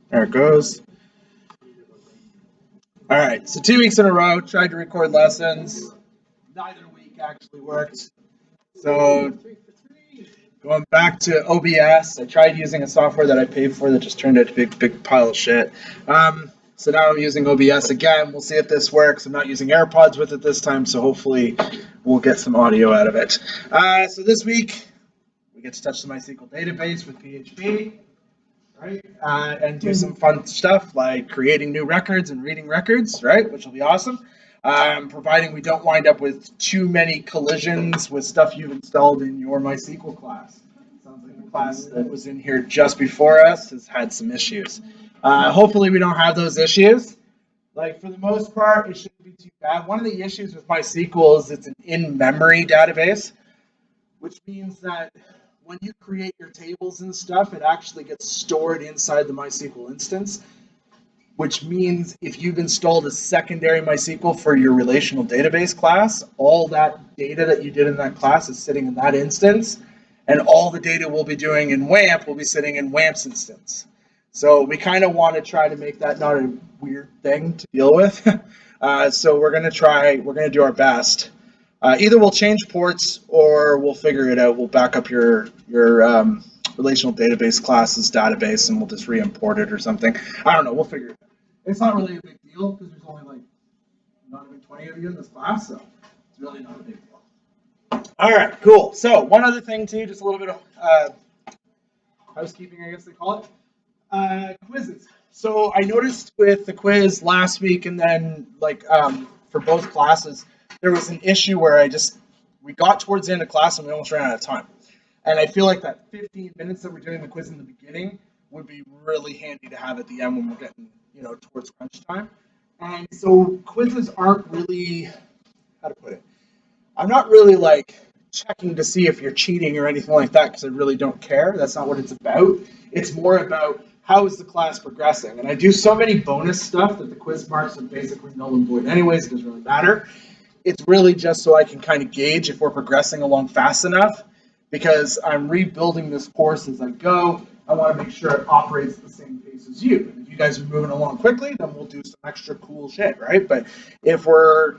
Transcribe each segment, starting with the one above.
There it goes. All right, so 2 weeks in a row, tried to record lessons. Neither week actually worked. So going back to OBS, I tried using a software that I paid for that just turned out to be a big pile of shit. So now I'm using OBS again. We'll see if this works. I'm not using AirPods with it this time, so hopefully we'll get some audio out of it. So this week, we get to touch the MySQL database with PHP. Right? And do some fun stuff like creating new records and reading records, right? Which will be awesome. Providing we don't wind up with too many collisions with stuff you've installed in your MySQL class. Sounds like the class that was in here just before us has had some issues. Hopefully we don't have those issues. Like for the most part, it shouldn't be too bad. One of the issues with MySQL is it's an in-memory database, which means that when you create your tables and stuff, it actually gets stored inside the MySQL instance, which means if you've installed a secondary MySQL for your relational database class, all that data that you did in that class is sitting in that instance, and all the data we'll be doing in WAMP will be sitting in WAMP's instance. So we kind of want to try to make that not a weird thing to deal with. So we're going to do our best. Either we'll change ports or we'll figure it out. We'll back up your relational database class's database and we'll just re-import it or something. I don't know. We'll figure it out. It's not really a big deal because there's only like not even 20 of you in this class, so it's really not a big deal. All right, cool. So one other thing too, just a little bit of housekeeping, I guess they call it. Quizzes. So I noticed with the quiz last week and then like for both classes, there was an issue where we got towards the end of class and we almost ran out of time. And I feel like that 15 minutes that we're doing the quiz in the beginning would be really handy to have at the end when we're getting, towards crunch time. And so quizzes aren't really, how to put it, I'm not really like checking to see if you're cheating or anything like that because I really don't care. That's not what it's about. It's more about how is the class progressing. And I do so many bonus stuff that the quiz marks are basically null and void anyways. It doesn't really matter. It's really just so I can kind of gauge if we're progressing along fast enough because I'm rebuilding this course as I go. I want to make sure it operates at the same pace as you. And if you guys are moving along quickly, then we'll do some extra cool shit, right? But if we're,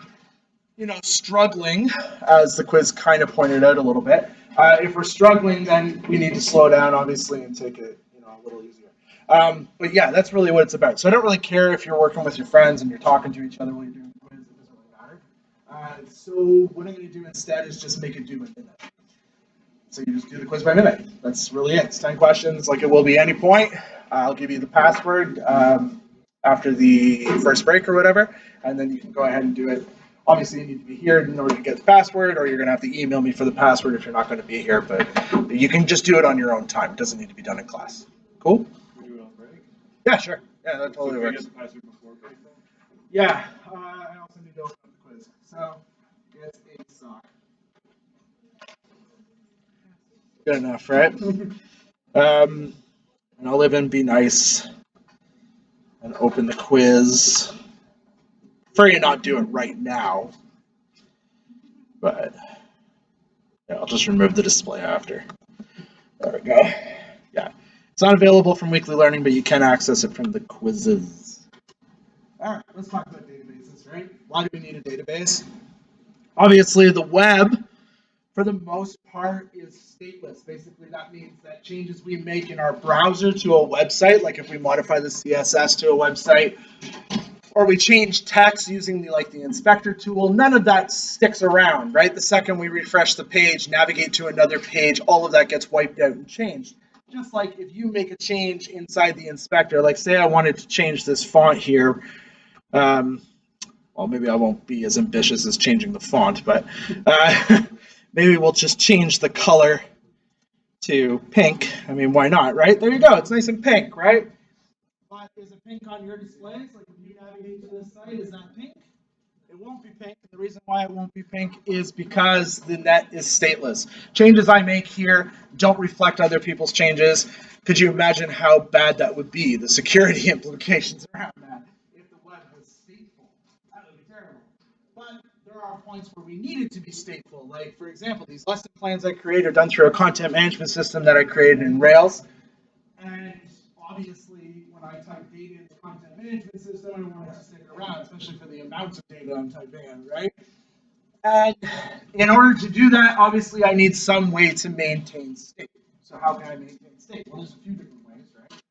struggling, as the quiz kind of pointed out a little bit, if we're struggling, then we need to slow down, obviously, and take it, a little easier. But yeah, that's really what it's about. So I don't really care if you're working with your friends and you're talking to each other while you're doing the quiz. It doesn't really matter. So what I'm going to do instead is just make it do by minute. So you just do the quiz by minute. That's really it. It's 10 questions, like it will be any point. I'll give you the password after the first break or whatever, and then you can go ahead and do it. Obviously, you need to be here in order to get the password, or you're going to have to email me for the password if you're not going to be here. But you can just do it on your own time. It doesn't need to be done in class. Cool? We do it on break? Yeah, sure. Yeah, that totally So works. get the password before break then? Yeah, I also need to open up the quiz. So it's a sock. Good enough, right? And I'll live in be nice and open the quiz. Prefer you not do it right now, but yeah, I'll just remove the display after. There we go. Yeah, it's not available from weekly learning, but you can access it from the quizzes. All right, let's talk about databases, right? Why do we need a database? Obviously, the web, for the most part, is stateless. Basically, that means that changes we make in our browser to a website, like if we modify the CSS to a website, or we change text using the inspector tool, none of that sticks around, right? The second we refresh the page, navigate to another page, all of that gets wiped out and changed. Just like if you make a change inside the inspector, like say I wanted to change this font here, well, maybe I won't be as ambitious as changing the font, but maybe we'll just change the color to pink. I mean, why not, right? There you go. It's nice and pink, right? But is it pink on your displays? Like if you navigate to this site, is that pink? It won't be pink. And the reason why it won't be pink is because the net is stateless. Changes I make here don't reflect other people's changes. Could you imagine how bad that would be? The security implications around that if the web was stateful. That would be terrible. But there are points where we need it to be stateful. Like, for example, these lesson plans I create are done through a content management system that I created in Rails. And obviously, when I type data in the content management system, I want it to stick around, especially for the amounts of data I'm typing in, right? And in order to do that, obviously, I need some way to maintain state. So how can I maintain state? Well, there's a few different ways, right?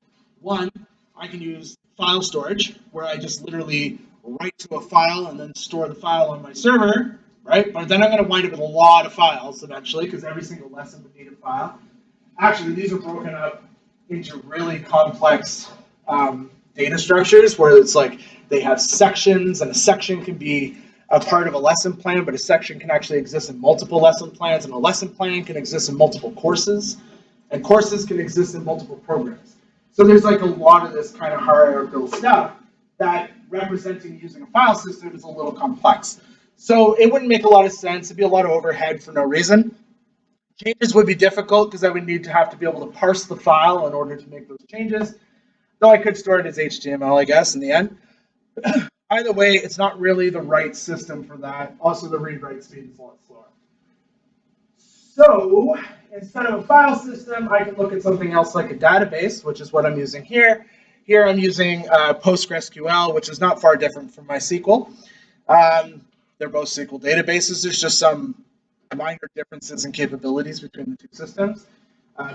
One, I can use file storage, where I just literally write to a file and then store the file on my server, right? But then I'm going to wind up with a lot of files eventually, because every single lesson would need a file. Actually, these are broken up into really complex data structures, where it's like they have sections, and a section can be a part of a lesson plan, but a section can actually exist in multiple lesson plans, and a lesson plan can exist in multiple courses, and courses can exist in multiple programs. So there's like a lot of this kind of hierarchical stuff that representing using a file system is a little complex. So it wouldn't make a lot of sense. It'd be a lot of overhead for no reason. Changes would be difficult because I would need to have to be able to parse the file in order to make those changes, though I could store it as HTML, I guess, in the end. Either way, it's not really the right system for that. Also, the read-write speed is a lot slower. So instead of a file system, I can look at something else like a database, which is what I'm using here. Here I'm using PostgreSQL, which is not far different from MySQL. They're both SQL databases. There's just some minor differences in capabilities between the two systems,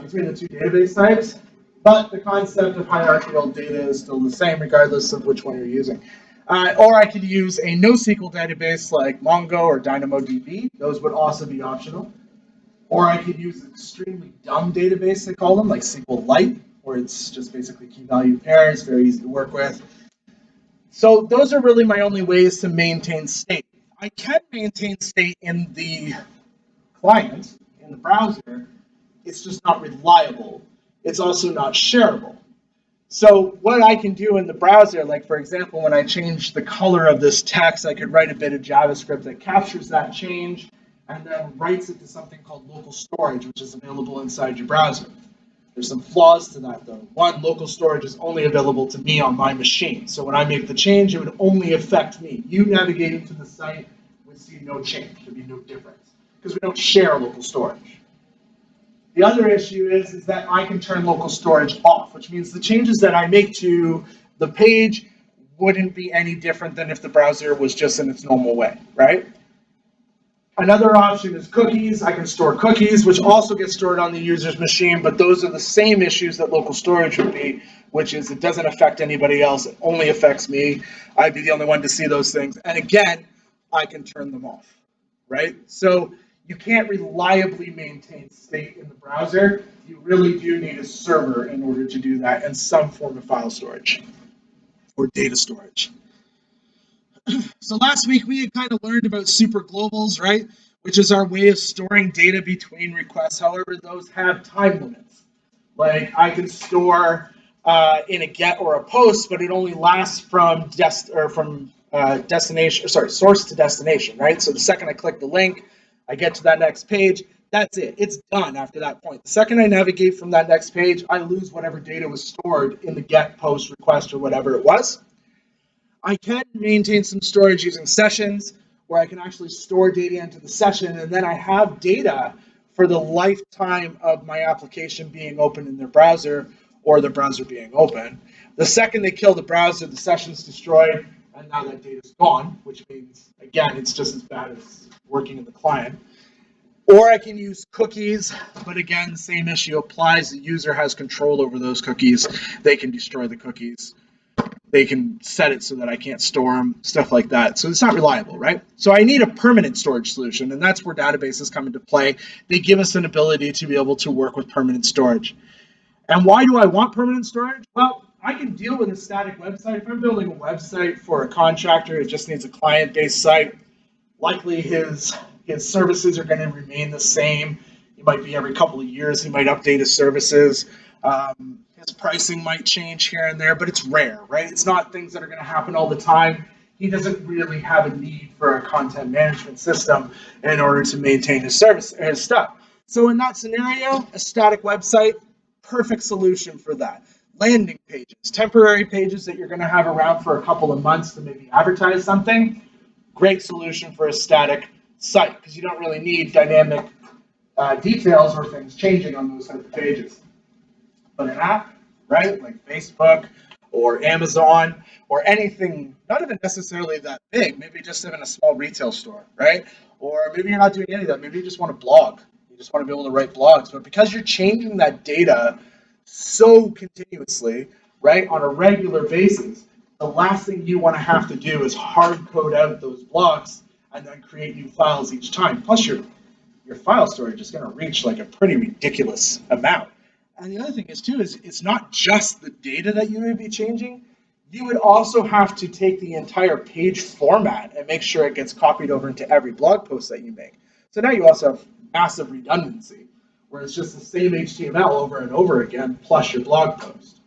between the two database types. But the concept of hierarchical data is still the same, regardless of which one you're using. Or I could use a NoSQL database like Mongo or DynamoDB. Those would also be optional. Or I could use an extremely dumb database, they call them, like SQLite, where it's just basically key value pairs, very easy to work with. So those are really my only ways to maintain state. I can maintain state in the client, in the browser. It's just not reliable. It's also not shareable. So what I can do in the browser, like for example, when I change the color of this text, I could write a bit of JavaScript that captures that change and then writes it to something called local storage, which is available inside your browser. There's some flaws to that though. One, local storage is only available to me on my machine. So when I make the change, it would only affect me. You navigating to the site would see no change. There'd be no difference because we don't share local storage. The other issue is that I can turn local storage off, which means the changes that I make to the page wouldn't be any different than if the browser was just in its normal way, right? Another option is cookies. I can store cookies, which also get stored on the user's machine, but those are the same issues that local storage would be, which is it doesn't affect anybody else. It only affects me. I'd be the only one to see those things. And again, I can turn them off, right? So you can't reliably maintain state in the browser. You really do need a server in order to do that and some form of file storage or data storage. So last week we had kind of learned about super globals, right? Which is our way of storing data between requests. However, those have time limits. Like I can store in a get or a post, but it only lasts from source to destination, right? So the second I click the link, I get to that next page. That's it. It's done after that point. The second I navigate from that next page, I lose whatever data was stored in the get, post, request, or whatever it was. I can maintain some storage using sessions where I can actually store data into the session, and then I have data for the lifetime of my application being open in their browser or the browser being open. The second they kill the browser, the session's destroyed, and now that data's gone, which means, again, it's just as bad as working in the client. Or I can use cookies, but again, same issue applies. The user has control over those cookies. They can destroy the cookies. They can set it so that I can't store them, stuff like that. So it's not reliable, right? So I need a permanent storage solution, and that's where databases come into play. They give us an ability to be able to work with permanent storage. And why do I want permanent storage? Well, I can deal with a static website. If I'm building a website for a contractor, it just needs a client-based site. Likely his services are going to remain the same. It might be every couple of years he might update his services. His pricing might change here and there, but it's rare, right? It's not things that are going to happen all the time. He doesn't really have a need for a content management system in order to maintain his service, his stuff. So in that scenario, a static website, perfect solution for that. Landing pages, temporary pages that you're going to have around for a couple of months to maybe advertise something, great solution for a static site because you don't really need dynamic details or things changing on those type of pages. But an app, right? Like Facebook or Amazon or anything, not even necessarily that big, maybe just even a small retail store, right? Or maybe you're not doing any of that. Maybe you just want to blog. You just want to be able to write blogs. But because you're changing that data so continuously, right, on a regular basis, the last thing you want to have to do is hard code out those blocks and then create new files each time. Plus, your file storage is going to reach like a pretty ridiculous amount. And the other thing is too is it's not just the data that you would be changing. You would also have to take the entire page format and make sure it gets copied over into every blog post that you make. So now you also have massive redundancy, where it's just the same HTML over and over again, plus your blog post.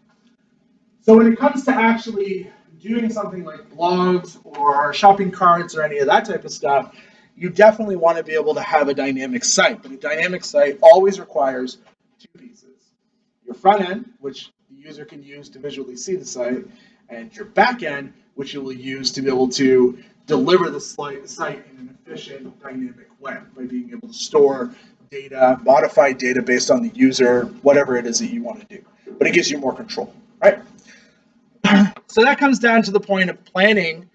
So when it comes to actually doing something like blogs or shopping carts or any of that type of stuff, you definitely want to be able to have a dynamic site. But a dynamic site always requires two pieces. Your front end, which the user can use to visually see the site, and your back end, which you will use to be able to deliver the site in an efficient, dynamic way by being able to store data, modify data based on the user, whatever it is that you want to do. But it gives you more control, right? So that comes down to the point of planning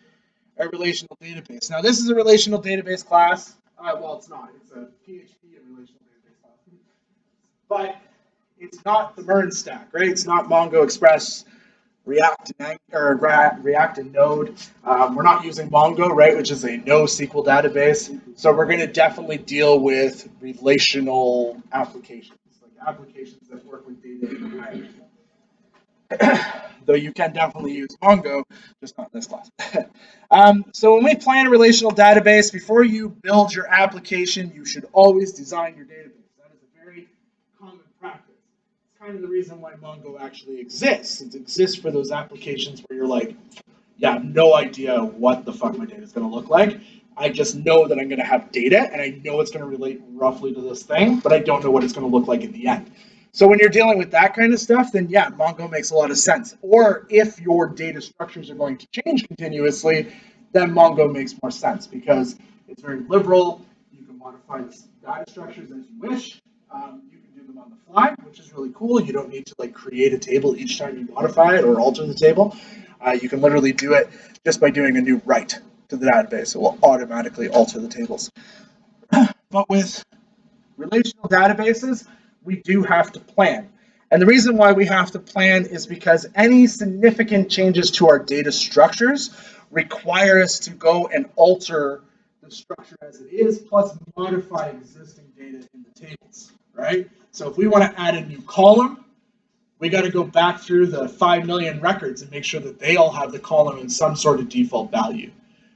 a relational database. Now, this is a relational database class. Well, it's not. It's a PHP and relational database class. But it's not the MERN stack, right? It's not Mongo, Express, React and Node. We're not using Mongo, right, which is a NoSQL database. So we're going to definitely deal with relational applications, like applications that work with data in the hierarchy. Though you can definitely use Mongo, just not in this class. So when we plan a relational database, before you build your application, you should always design your database. That is a very common practice. It's kind of the reason why Mongo actually exists. It exists for those applications where you're like, yeah, I have no idea what the fuck my data is going to look like. I just know that I'm going to have data, and I know it's going to relate roughly to this thing, but I don't know what it's going to look like in the end. So when you're dealing with that kind of stuff, then yeah, Mongo makes a lot of sense. Or if your data structures are going to change continuously, then Mongo makes more sense because it's very liberal. You can modify the data structures as you wish. You can do them on the fly, which is really cool. You don't need to like create a table each time you modify it or alter the table. You can literally do it just by doing a new write to the database. It will automatically alter the tables. But with relational databases, we do have to plan. And the reason why we have to plan is because any significant changes to our data structures require us to go and alter the structure as it is, plus modify existing data in the tables, right? So if we want to add a new column, we got to go back through the 5 million records and make sure that they all have the column in some sort of default value.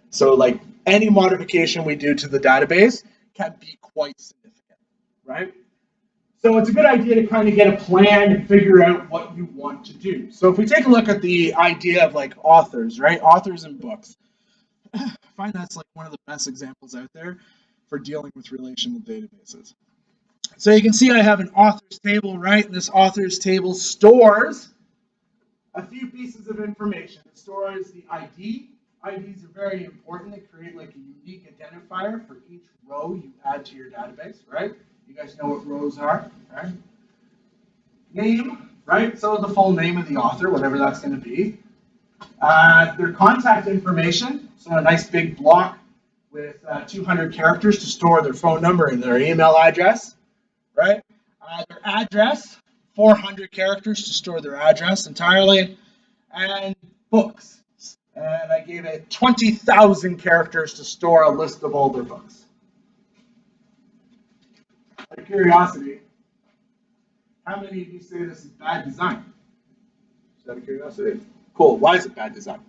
So like any modification we do to the database can be quite significant, right? So it's a good idea to kind of get a plan and figure out what you want to do. So if we take a look at the idea of like authors, right? Authors and books. I find that's like one of the best examples out there for dealing with relational databases. So you can see I have an authors table, right? And this authors table stores a few pieces of information. It stores the ID. IDs are very important. They create like a unique identifier for each row you add to your database, right? You guys know what rows are, right? Name, right? So the full name of the author, whatever that's going to be. Their contact information, so a nice big block with 200 characters to store their phone number and their email address, right? Their address, 400 characters to store their address entirely, and books. And I gave it 20,000 characters to store a list of all their books. Out of curiosity, how many of you say this is bad design? Just out of curiosity. Cool. Why is it bad design?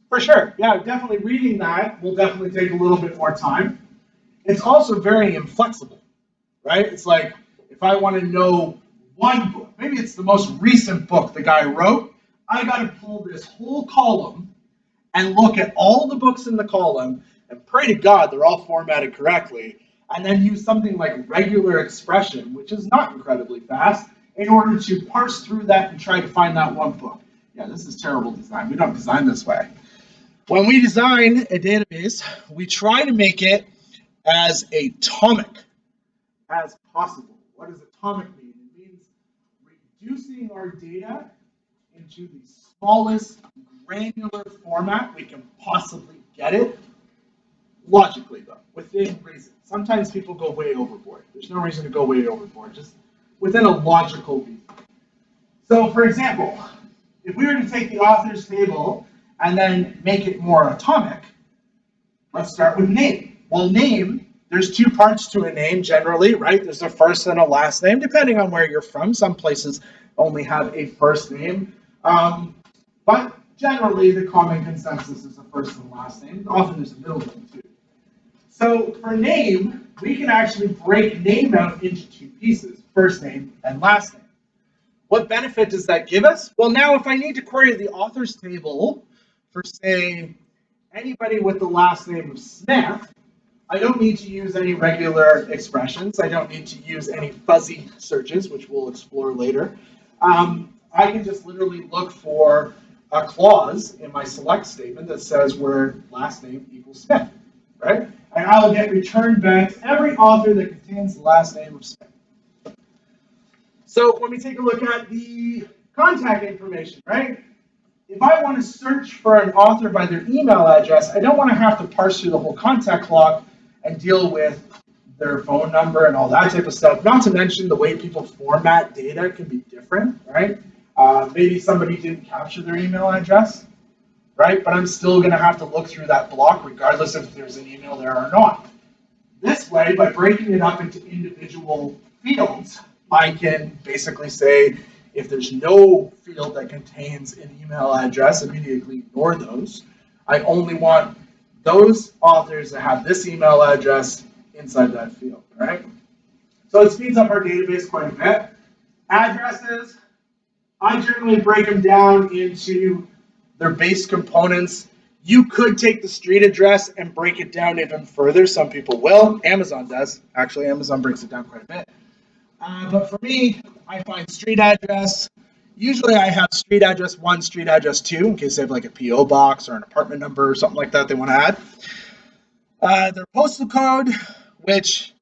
For sure. Yeah, definitely reading that will definitely take a little bit more time. It's also very inflexible, right? It's like if I want to know one book, maybe it's the most recent book the guy wrote, I got to pull this whole column and look at all the books in the column and pray to God they're all formatted correctly, and then use something like regular expression, which is not incredibly fast, in order to parse through that and try to find that one book. Yeah, this is terrible design. We don't design this way. When we design a database, we try to make it as atomic as possible. What does atomic mean? It means reducing our data into the smallest granular format we can possibly get it, logically though, within reason. Sometimes people go way overboard. There's no reason to go way overboard, just within a logical reason. So for example, if we were to take the author's table and then make it more atomic, let's start with name. Well, name, there's two parts to a name generally, right? There's a first and a last name, depending on where you're from. Some places only have a first name. But generally, the common consensus is a first and last name. Often there's a middle name too. So for name, we can actually break name out into two pieces, first name and last name. What benefit does that give us? Well, now if I need to query the author's table for, say, anybody with the last name of Smith, I don't need to use any regular expressions. I don't need to use any fuzzy searches, which we'll explore later. I can just literally look for a clause in my select statement that says where last name equals Smith, right? And I will get returned back every author that contains the last name of Smith. So when we take a look at the contact information, right? If I want to search for an author by their email address, I don't want to have to parse through the whole contact log and deal with their phone number and all that type of stuff. Not to mention the way people format data can be different, right? Maybe somebody didn't capture their email address, right? But I'm still going to have to look through that block regardless if there's an email there or not. This way, by breaking it up into individual fields, I can basically say, if there's no field that contains an email address, immediately ignore those. I only want those authors that have this email address inside that field, right? So it speeds up our database quite a bit. Addresses, I generally break them down into their base components. You could take the street address and break it down even further. Some people will. Amazon does. Actually, Amazon breaks it down quite a bit. But for me, I find street address. Usually I have street address 1, street address 2, in case they have like a P.O. box or an apartment number or something like that they want to add. Their postal code, which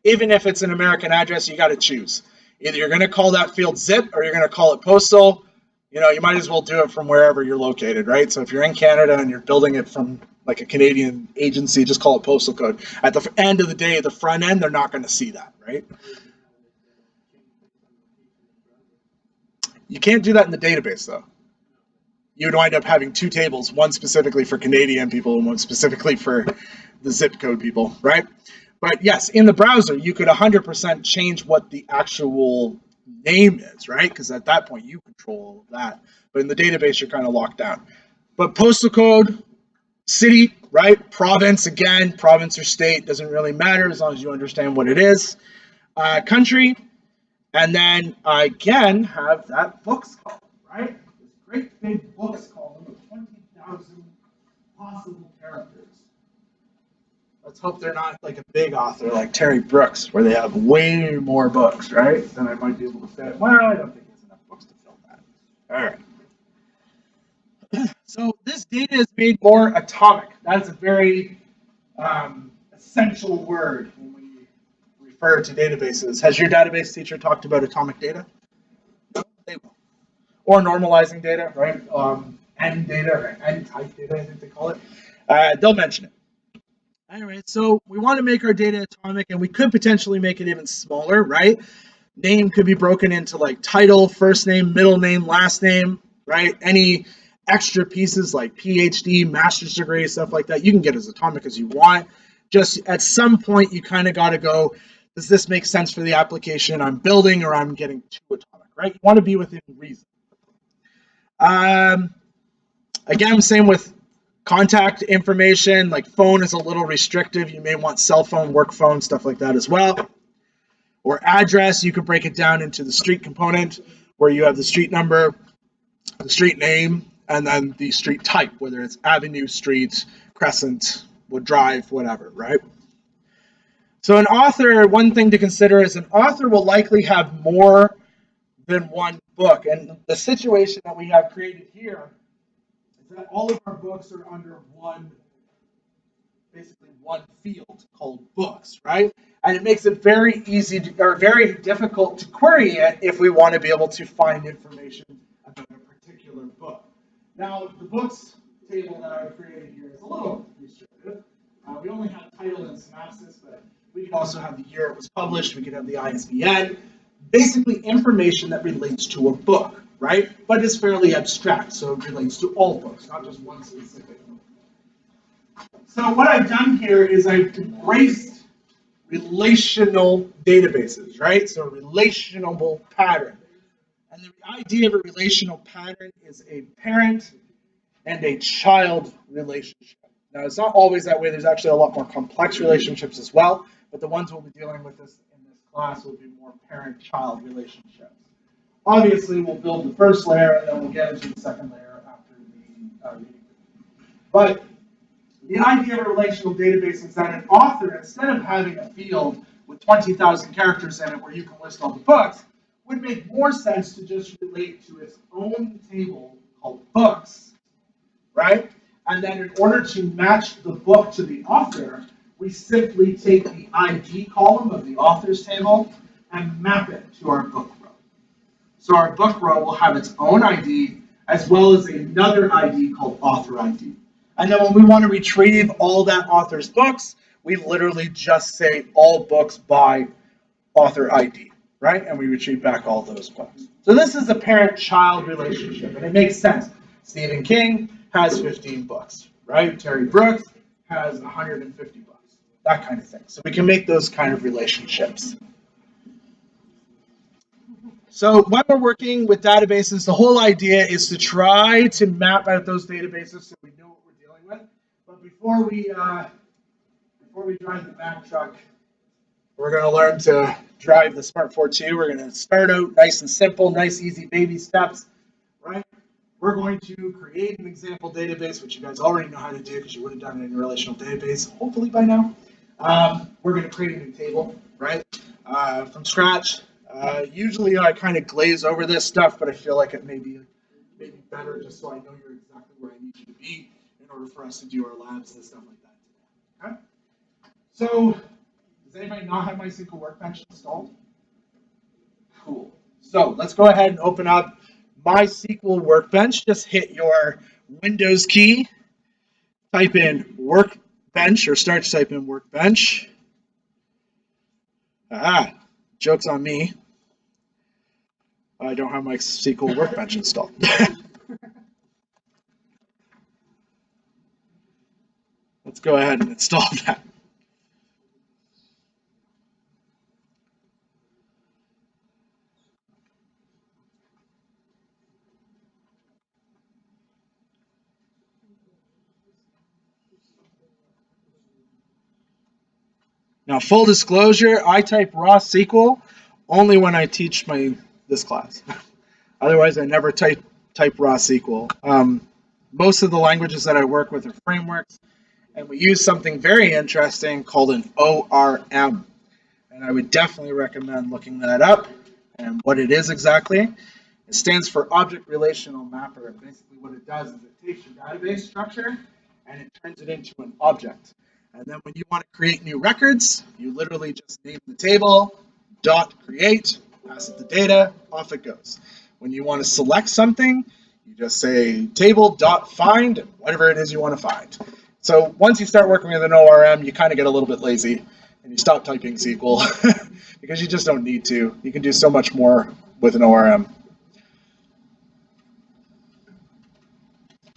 even if it's an American address, you got to choose. Either you're going to call that field zip or you're going to call it postal. You know, you might as well do it from wherever you're located, right? So if you're in Canada and you're building it from like a Canadian agency, just call it postal code. At the end of the day, the front end, they're not going to see that, right? You can't do that in the database, though. You would wind up having two tables, one specifically for Canadian people and one specifically for the zip code people, right? But yes, in the browser, you could 100% change what the actual name is, right? Because at that point, you control all of that. But in the database, you're kind of locked down. But postal code, city, right? Province, again, province or state, doesn't really matter as long as you understand what it is. Country, and then I again have that books column, right? This great big books column of 20,000 possible characters. Let's hope they're not like a big author like Terry Brooks, where they have way more books, right? Then I might be able to fit. Well, I don't think he has enough books to fill that. All right. So this data is made more atomic. That's a very essential word when we refer to databases. Has your database teacher talked about atomic data? No, they will. Or normalizing data, right? N data or N type data, I think they call it. They'll mention it. All right, so we want to make our data atomic, and we could potentially make it even smaller, right? Name could be broken into like title, first name, middle name, last name, right? Any extra pieces like PhD, master's degree, stuff like that, you can get as atomic as you want. Just at some point, you kind of got to go, does this make sense for the application I'm building, or I'm getting too atomic, right? You want to be within reason. Again, same with contact information, like phone is a little restrictive. You may want cell phone, work phone, stuff like that as well. Or address, you could break it down into the street component, where you have the street number, the street name, and then the street type, whether it's avenue, street, crescent, would drive, whatever, right? So an author, one thing to consider is an author will likely have more than one book. And the situation that we have created here is that all of our books are under one basically one field called books, right? And it makes it very easy to, or very difficult to query it if we want to be able to find information about a particular book. Now, the books table that I created here is a little restrictive. We only have title and synopsis, but we could also have the year it was published. We could have the ISBN. Basically, information that relates to a book, right? But it's fairly abstract, so it relates to all books, not just one specific book. So what I've done here is I've embraced relational databases, right? So a relational pattern. And the idea of a relational pattern is a parent and a child relationship. Now, it's not always that way. There's actually a lot more complex relationships as well, but the ones we'll be dealing with in this class will be more parent-child relationships. Obviously, we'll build the first layer, and then we'll get into the second layer after the reading. But the idea of a relational database is that an author, instead of having a field with 20,000 characters in it where you can list all the books, would make more sense to just relate to its own table called books, right? And then in order to match the book to the author, we simply take the ID column of the author's table and map it to our book row. So our book row will have its own ID as well as another ID called author ID. And then when we want to retrieve all that author's books, we literally just say all books by author ID, right? And we retrieve back all those books. So this is a parent-child relationship, and it makes sense. Stephen King has 15 books, right? Terry Brooks has 150 books, that kind of thing. So we can make those kind of relationships. So when we're working with databases, the whole idea is to try to map out those databases so we know what we're dealing with. But before we drive the Mac truck, we're going to learn to drive the Smart 4.2. We're going to start out nice and simple, nice, easy baby steps, right? We're going to create an example database, which you guys already know how to do because you would have done it in a relational database, hopefully by now. We're going to create a new table, right, from scratch. Usually I kind of glaze over this stuff, but I feel like it may be better just so I know you're exactly where I need you to be in order for us to do our labs and stuff like that. Okay? So, does anybody not have MySQL Workbench installed? Cool. So let's go ahead and open up MySQL Workbench. Just hit your Windows key, type in Workbench, or start to type in Workbench. Joke's on me. I don't have MySQL Workbench installed. Let's go ahead and install that. Now, full disclosure, I type raw SQL only when I teach this class. Otherwise, I never type raw SQL. Most of the languages that I work with are frameworks, and we use something very interesting called an ORM. And I would definitely recommend looking that up and what it is exactly. It stands for Object Relational Mapper. And basically what it does is it takes your database structure and it turns it into an object. And then when you want to create new records, you literally just name the table, .create, pass it the data, off it goes. When you want to select something, you just say table.find, and whatever it is you want to find. So once you start working with an ORM, you kind of get a little bit lazy, and you stop typing SQL, because you just don't need to. You can do so much more with an ORM.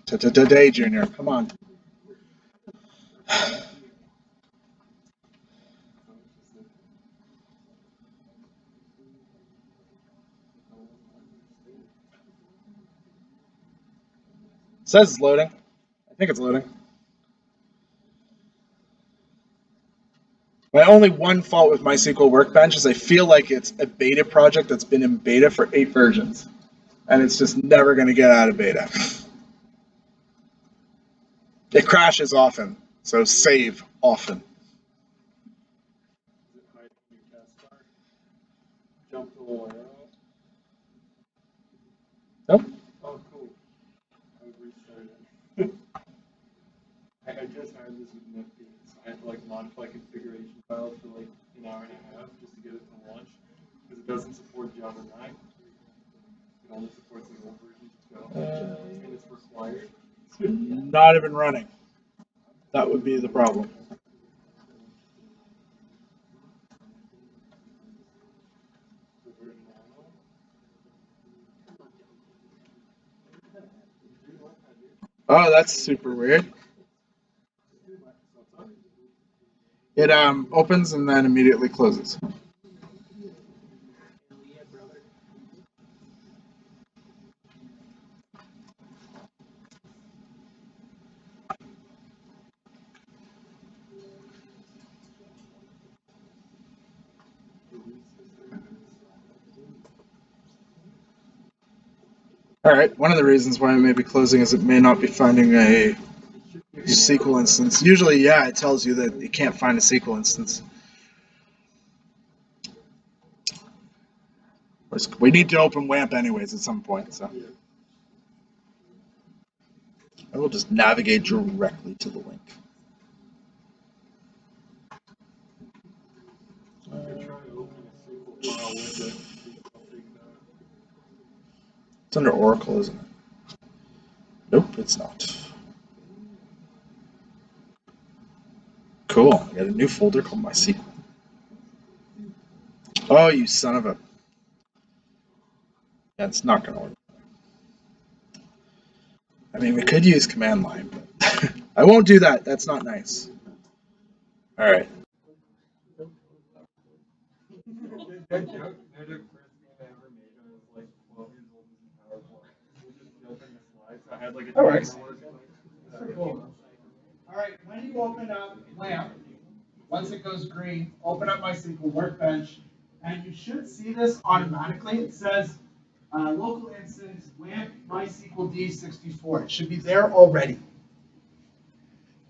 Today, Junior, come on. It says it's loading. I think it's loading. My only one fault with MySQL Workbench is I feel like it's a beta project that's been in beta for 8 versions, and it's just never going to get out of beta. It crashes often, so save often. Jump to ORL. Nope. Oh, cool. I would restart it. I just had this with NetBeans. I had to like modify configuration files for like an hour and a half just to get it to launch because it doesn't support Java 9. It only supports the old version of Java, and it's required. Not even running. That would be the problem. Oh, that's super weird. It opens and then immediately closes. All right, one of the reasons why it may be closing is it may not be finding a SQL instance. Usually, yeah, it tells you that it can't find a SQL instance. We need to open WAMP anyways at some point, so. I will just navigate directly to the link. It's under Oracle, isn't it? Nope, it's not. Cool, I got a new folder called MySQL. Oh, you son of a... Yeah, it's not going to work. I mean, we could use command line, but I won't do that. That's not nice. All right. That joke, the first game I ever made, I was like 12 years old using PowerPoint. We just built in the slides. I had like a All right. Cool. All right, when you open up LAMP, once it goes green, open up MySQL Workbench, and you should see this automatically. It says local instance LAMP MySQL D64. It should be there already.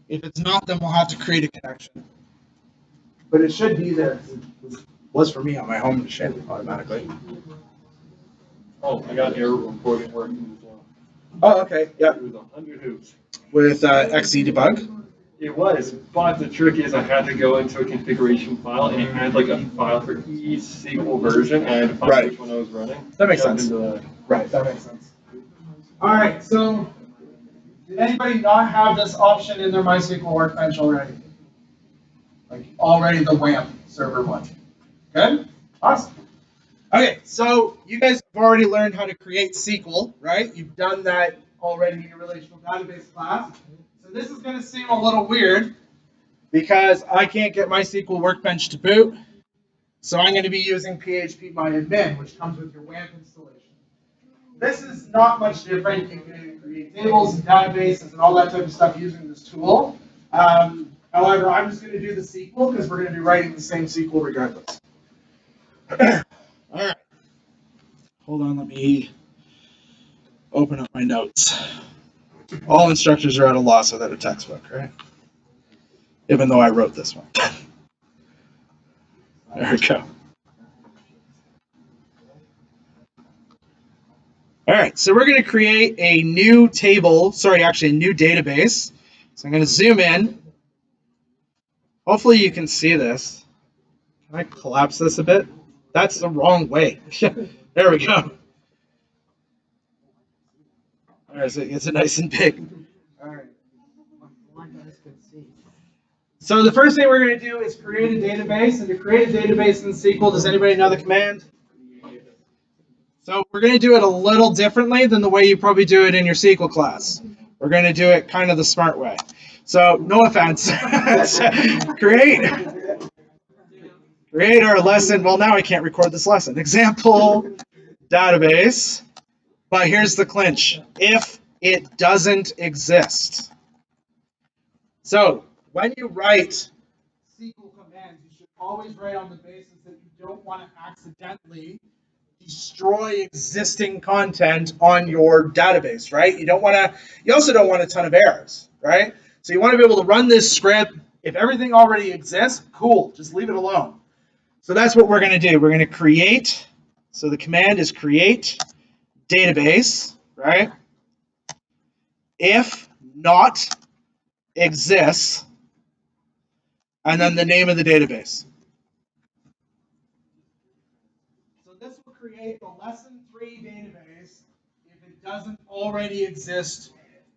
If it's not, then we'll have to create a connection. But it should be there. It was for me on my home machine automatically. Oh, I got error reporting working as well. Oh, okay. Yeah. It was 100 hoops. With XE debug. It was, but the trick is I had to go into a configuration file and it had like a file for each SQL version and I had to find which one I was running. That makes sense. Right, that makes sense. All right, so did anybody not have this option in their MySQL Workbench already? Like already the WAMP server one. Good? Awesome. Okay, so you guys have already learned how to create SQL, right? You've done that already in your relational database class. So this is going to seem a little weird because I can't get MySQL Workbench to boot. So I'm going to be using phpMyAdmin, which comes with your WAMP installation. This is not much different. You can create tables and databases and all that type of stuff using this tool. However, I'm just going to do the SQL because we're going to be writing the same SQL regardless. All right. Hold on, let me open up my notes. All instructors are at a loss without a textbook, right? Even though I wrote this one. There we go. All right, so we're going to create a new table, actually a new database. So I'm going to zoom in. Hopefully you can see this. Can I collapse this a bit? That's the wrong way. There we go. All right, so it's nice and big. All right. So the first thing we're going to do is create a database. And to create a database in SQL, does anybody know the command? So we're going to do it a little differently than the way you probably do it in your SQL class. We're going to do it kind of the smart way. So no offense. create our lesson. Well, now I can't record this lesson. Example database. But here's the clinch. If it doesn't exist. So when you write SQL commands, you should always write on the basis that you don't want to accidentally destroy existing content on your database, right? You also don't want a ton of errors, right? So you want to be able to run this script. If everything already exists, cool, just leave it alone. So that's what we're going to do. We're going to create, so the command is create database, right? If not exists, and then the name of the database. So this will create the lesson 3 database if it doesn't already exist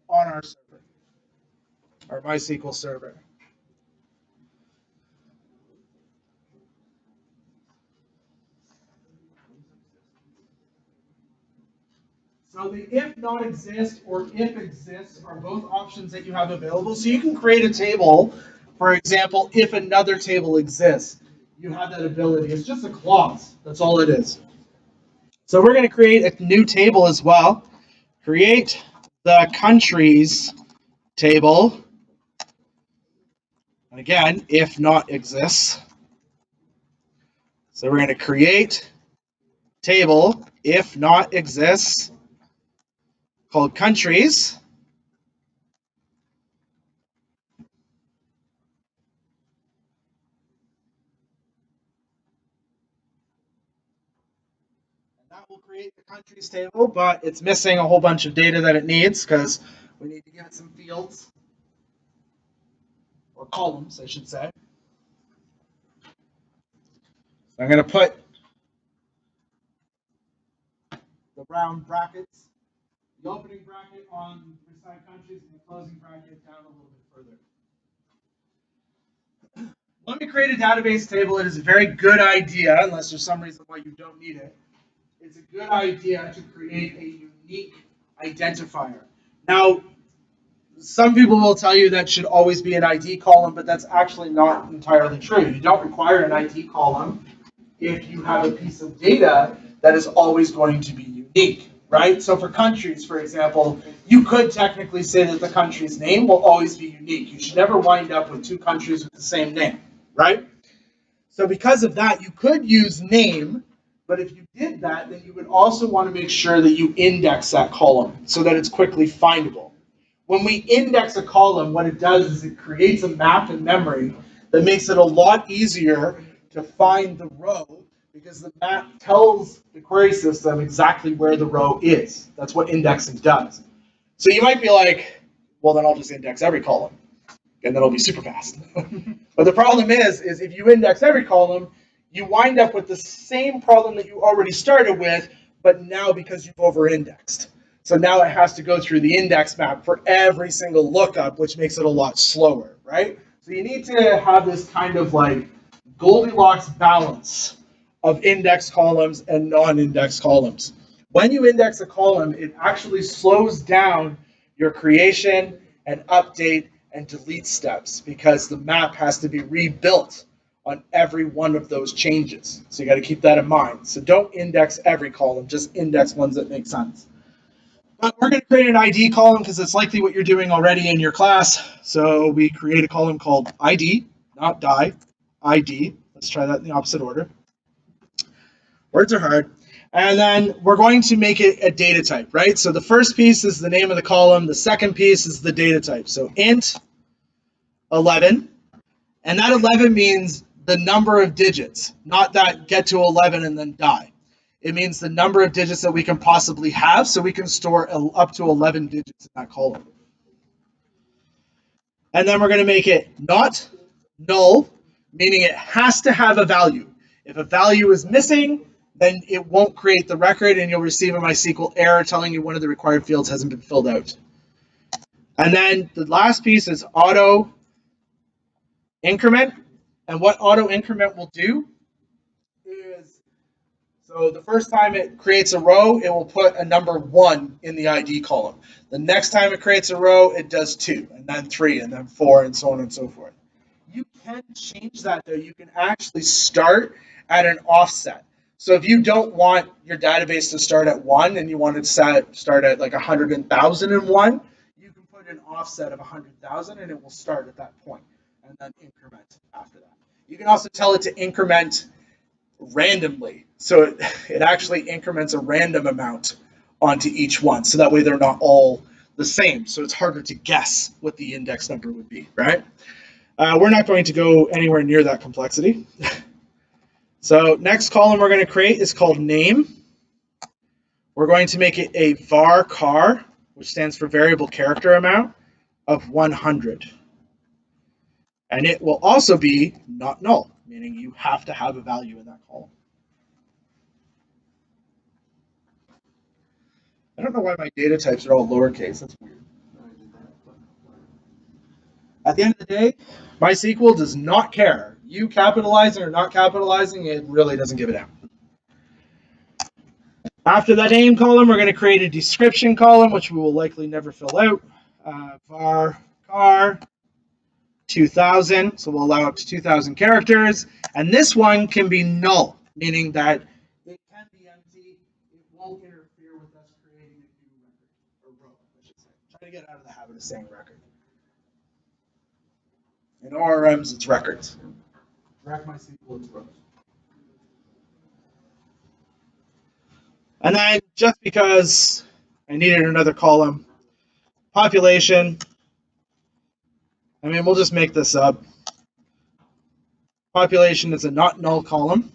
on our server, our MySQL server. So the if not exist or if exists are both options that you have available. So you can create a table, for example, if another table exists. You have that ability. It's just a clause. That's all it is. So we're going to create a new table as well. Create the countries table. And again, if not exists. So we're going to create table if not exists called countries. That will create the countries table, but it's missing a whole bunch of data that it needs because we need to give it some fields, or columns, I should say. I'm going to put the round brackets, the opening bracket on beside countries and the closing bracket down a little bit further. Let me create a database table. It is a very good idea, unless there's some reason why you don't need it. It's a good idea to create a unique identifier. Now, some people will tell you that should always be an ID column, but that's actually not entirely true. You don't require an ID column if you have a piece of data that is always going to be unique, right? So for countries, for example, you could technically say that the country's name will always be unique. You should never wind up with two countries with the same name, right? So because of that, you could use name, but if you did that, then you would also want to make sure that you index that column so that it's quickly findable. When we index a column, what it does is it creates a map in memory that makes it a lot easier to find the row because the map tells the query system exactly where the row is. That's what indexing does. So you might be like, well, then I'll just index every column, and that'll be super fast. But the problem is if you index every column, you wind up with the same problem that you already started with, but now because you've over-indexed. So now it has to go through the index map for every single lookup, which makes it a lot slower, right? So you need to have this kind of like Goldilocks balance of index columns and non-index columns. When you index a column, it actually slows down your creation and update and delete steps because the map has to be rebuilt on every one of those changes. So you got to keep that in mind. So don't index every column, just index ones that make sense. But we're going to create an ID column because it's likely what you're doing already in your class. So we create a column called ID, not die, ID. Let's try that in the opposite order. Words are hard. And then we're going to make it a data type, right? So the first piece is the name of the column. The second piece is the data type. So int 11. And that 11 means the number of digits, not that get to 11 and then die. It means the number of digits that we can possibly have, so we can store up to 11 digits in that column. And then we're going to make it not null, meaning it has to have a value. If a value is missing, then it won't create the record, and you'll receive a MySQL error telling you one of the required fields hasn't been filled out. And then the last piece is auto increment. And what auto increment will do is, so the first time it creates a row, it will put a number 1 in the ID column. The next time it creates a row, it does 2, and then 3, and then 4, and so on and so forth. You can change that, though. You can actually start at an offset. So if you don't want your database to start at 1 and you want it to start at like 100,001, you can put an offset of 100,000 and it will start at that point and then increment after that. You can also tell it to increment randomly. So it actually increments a random amount onto each one. So that way they're not all the same. So it's harder to guess what the index number would be, right? We're not going to go anywhere near that complexity. So next column we're going to create is called name. We're going to make it a var char, which stands for variable character amount, of 100. And it will also be not null, meaning you have to have a value in that column. I don't know why my data types are all lowercase. That's weird. At the end of the day, MySQL does not care. You capitalizing or not capitalizing, it really doesn't give a damn. After that name column, we're going to create a description column, which we will likely never fill out. Var car 2000, so we'll allow up to 2000 characters. And this one can be null, meaning that it can be empty. It won't interfere with us creating a new record, or row, I should say. Try to get out of the habit of saying record. In ORMs, it's records. Direct MySQL, it's rows. And then just because I needed another column, population, I mean, we'll just make this up. Population is a not null column.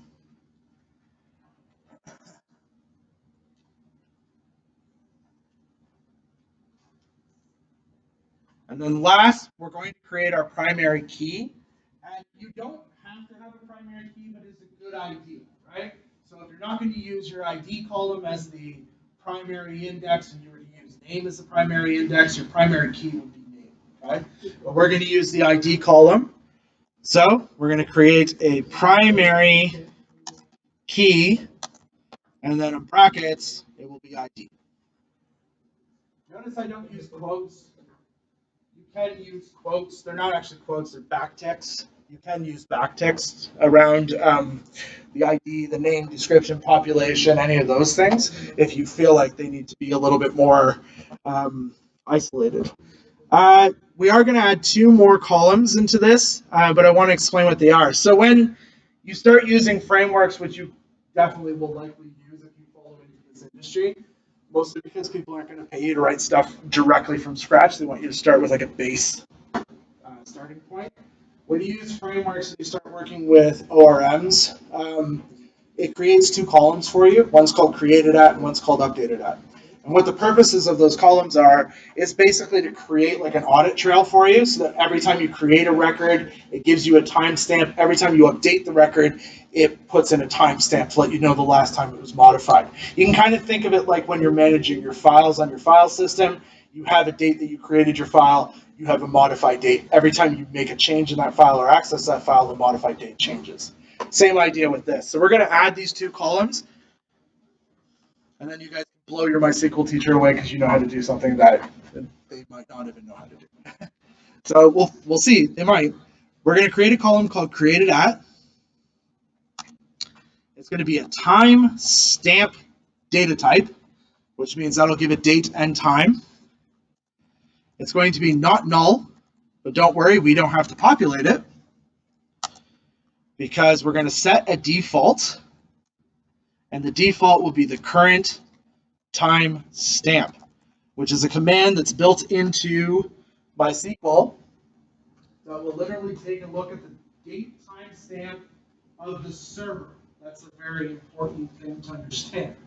And then last, we're going to create our primary key. And you don't have to have a primary key, but it's a good idea, right? So if you're not going to use your ID column as the primary index and you were to use name as the primary index, your primary key would be name, right? But we're going to use the ID column. So we're going to create a primary key, and then in brackets, it will be ID. Notice I don't use quotes. You can use quotes. They're not actually quotes, they're backticks. You can use backticks around the ID, the name, description, population, any of those things, if you feel like they need to be a little bit more isolated. We are going to add 2 more columns into this, but I want to explain what they are. So when you start using frameworks, which you definitely will likely use if you follow into this industry, mostly because people aren't going to pay you to write stuff directly from scratch. They want you to start with like a base starting point. When you use frameworks and you start working with ORMs, it creates 2 columns for you. One's called created at and one's called updated at. And what the purposes of those columns are is basically to create like an audit trail for you so that every time you create a record, it gives you a timestamp. Every time you update the record, it puts in a timestamp to let you know the last time it was modified. You can kind of think of it like when you're managing your files on your file system. You have a date that you created your file, you have a modified date. Every time you make a change in that file or access that file, the modified date changes. Same idea with this. So we're going to add these 2 columns, and then you guys can blow your MySQL teacher away because you know how to do something that they might not even know how to do. So we'll see. They might. We're going to create a column called created at. It's going to be a timestamp data type, which means that'll give a date and time. It's going to be not null, but don't worry, we don't have to populate it because we're going to set a default, and the default will be the current timestamp, which is a command that's built into MySQL that will literally take a look at the date timestamp of the server. That's a very important thing to understand.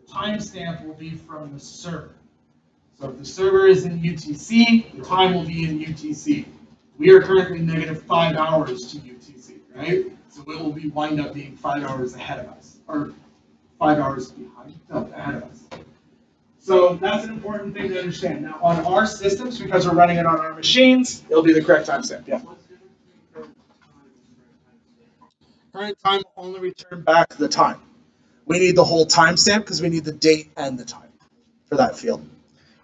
The timestamp will be from the server. So if the server is in UTC, the time will be in UTC. We are currently -5 hours to UTC, right? So it will wind up being 5 hours ahead of us, or 5 hours behind, no, ahead of us. So that's an important thing to understand. Now on our systems, because we're running it on our machines, it'll be the correct timestamp. Yeah. Current time will only return back the time. We need the whole timestamp because we need the date and the time for that field.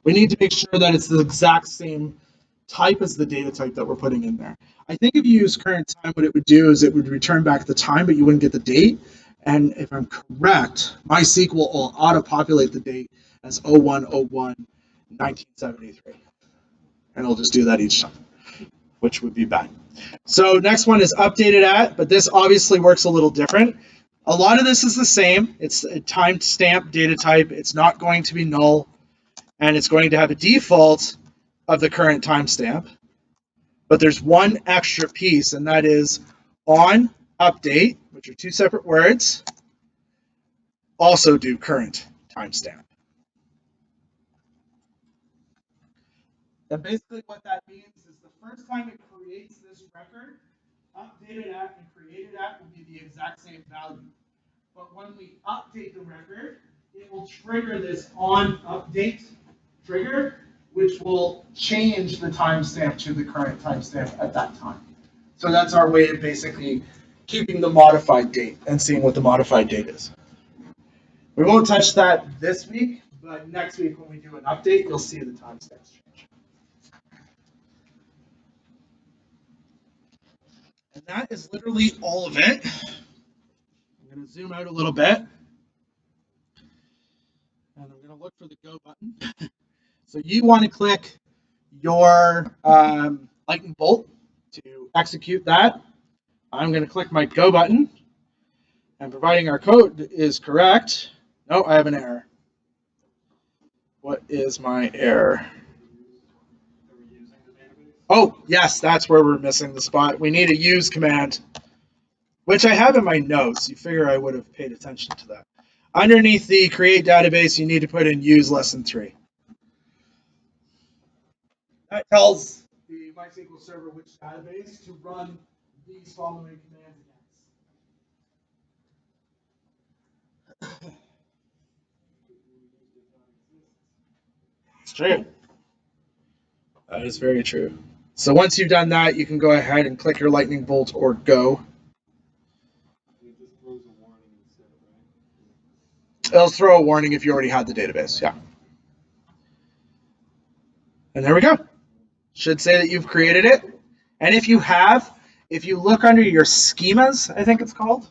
We need to make sure that it's the exact same type as the data type that we're putting in there. I think if you use current time, what it would do is it would return back the time, but you wouldn't get the date. And if I'm correct, MySQL will auto-populate the date as 01/01/1973. And it'll just do that each time, which would be bad. So next one is updated at, but this obviously works a little different. A lot of this is the same. It's a timestamp data type. It's not going to be null, and it's going to have a default of the current timestamp. But there's one extra piece, and that is on update, which are 2 separate words, also do current timestamp. And basically what that means is the first time it creates this record, updated at and created at will be the exact same value. But when we update the record, it will trigger this on update trigger, which will change the timestamp to the current timestamp at that time. So that's our way of basically keeping the modified date and seeing what the modified date is. We won't touch that this week, but next week when we do an update, you'll see the timestamps change. And that is literally all of it. I'm going to zoom out a little bit. And I'm going to look for the go button. So you want to click your lightning bolt to execute that. I'm going to click my go button. And providing our code is correct. No, I have an error. What is my error? Oh, yes, that's where we're missing the spot. We need a use command, which I have in my notes. You figure I would have paid attention to that. Underneath the create database, you need to put in use lesson 3. That tells the MySQL server which database to run these following commands against. It's true. That is very true. So once you've done that, you can go ahead and click your lightning bolt or go. It just throws a warning instead, right? It'll throw a warning if you already had the database, yeah. And there we go. Should say that you've created it. And if you have, if you look under your schemas, I think it's called.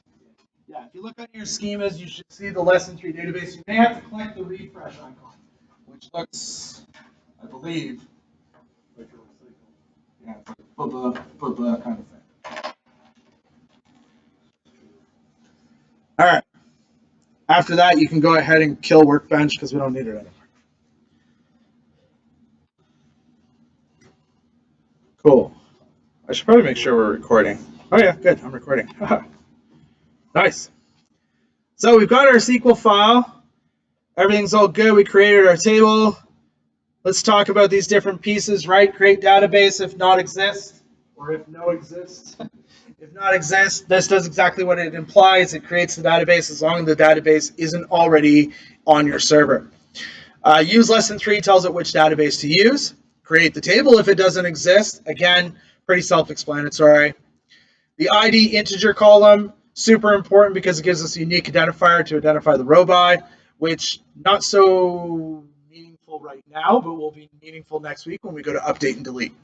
Yeah, if you look under your schemas, you should see the lesson 3 database. You may have to click the refresh icon, which looks, I believe, Like a recycle. yeah, it's like blah, kind of thing. All right. After that, you can go ahead and kill Workbench because we don't need it anymore. Cool. I should probably make sure we're recording. Oh yeah, good. I'm recording. Nice. So we've got our SQL file. Everything's all good. We created our table. Let's talk about these different pieces, right? Create database if not exist, or if no exists. If not exists, this does exactly what it implies. It creates the database as long as the database isn't already on your server. Use lesson 3 tells it which database to use. Create the table if it doesn't exist. Again, pretty self-explanatory. The ID integer column, super important because it gives us a unique identifier to identify the row by, which not so meaningful right now, but will be meaningful next week when we go to update and delete.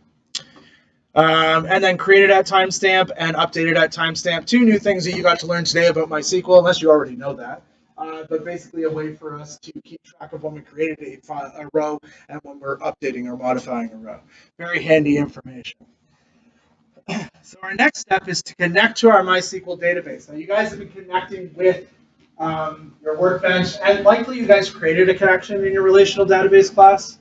And then created at timestamp and updated at timestamp. 2 new things that you got to learn today about MySQL, unless you already know that. But basically a way for us to keep track of when we created a row and when we're updating or modifying a row. Very handy information. So our next step is to connect to our MySQL database. Now you guys have been connecting with your Workbench, and likely you guys created a connection in your relational database class.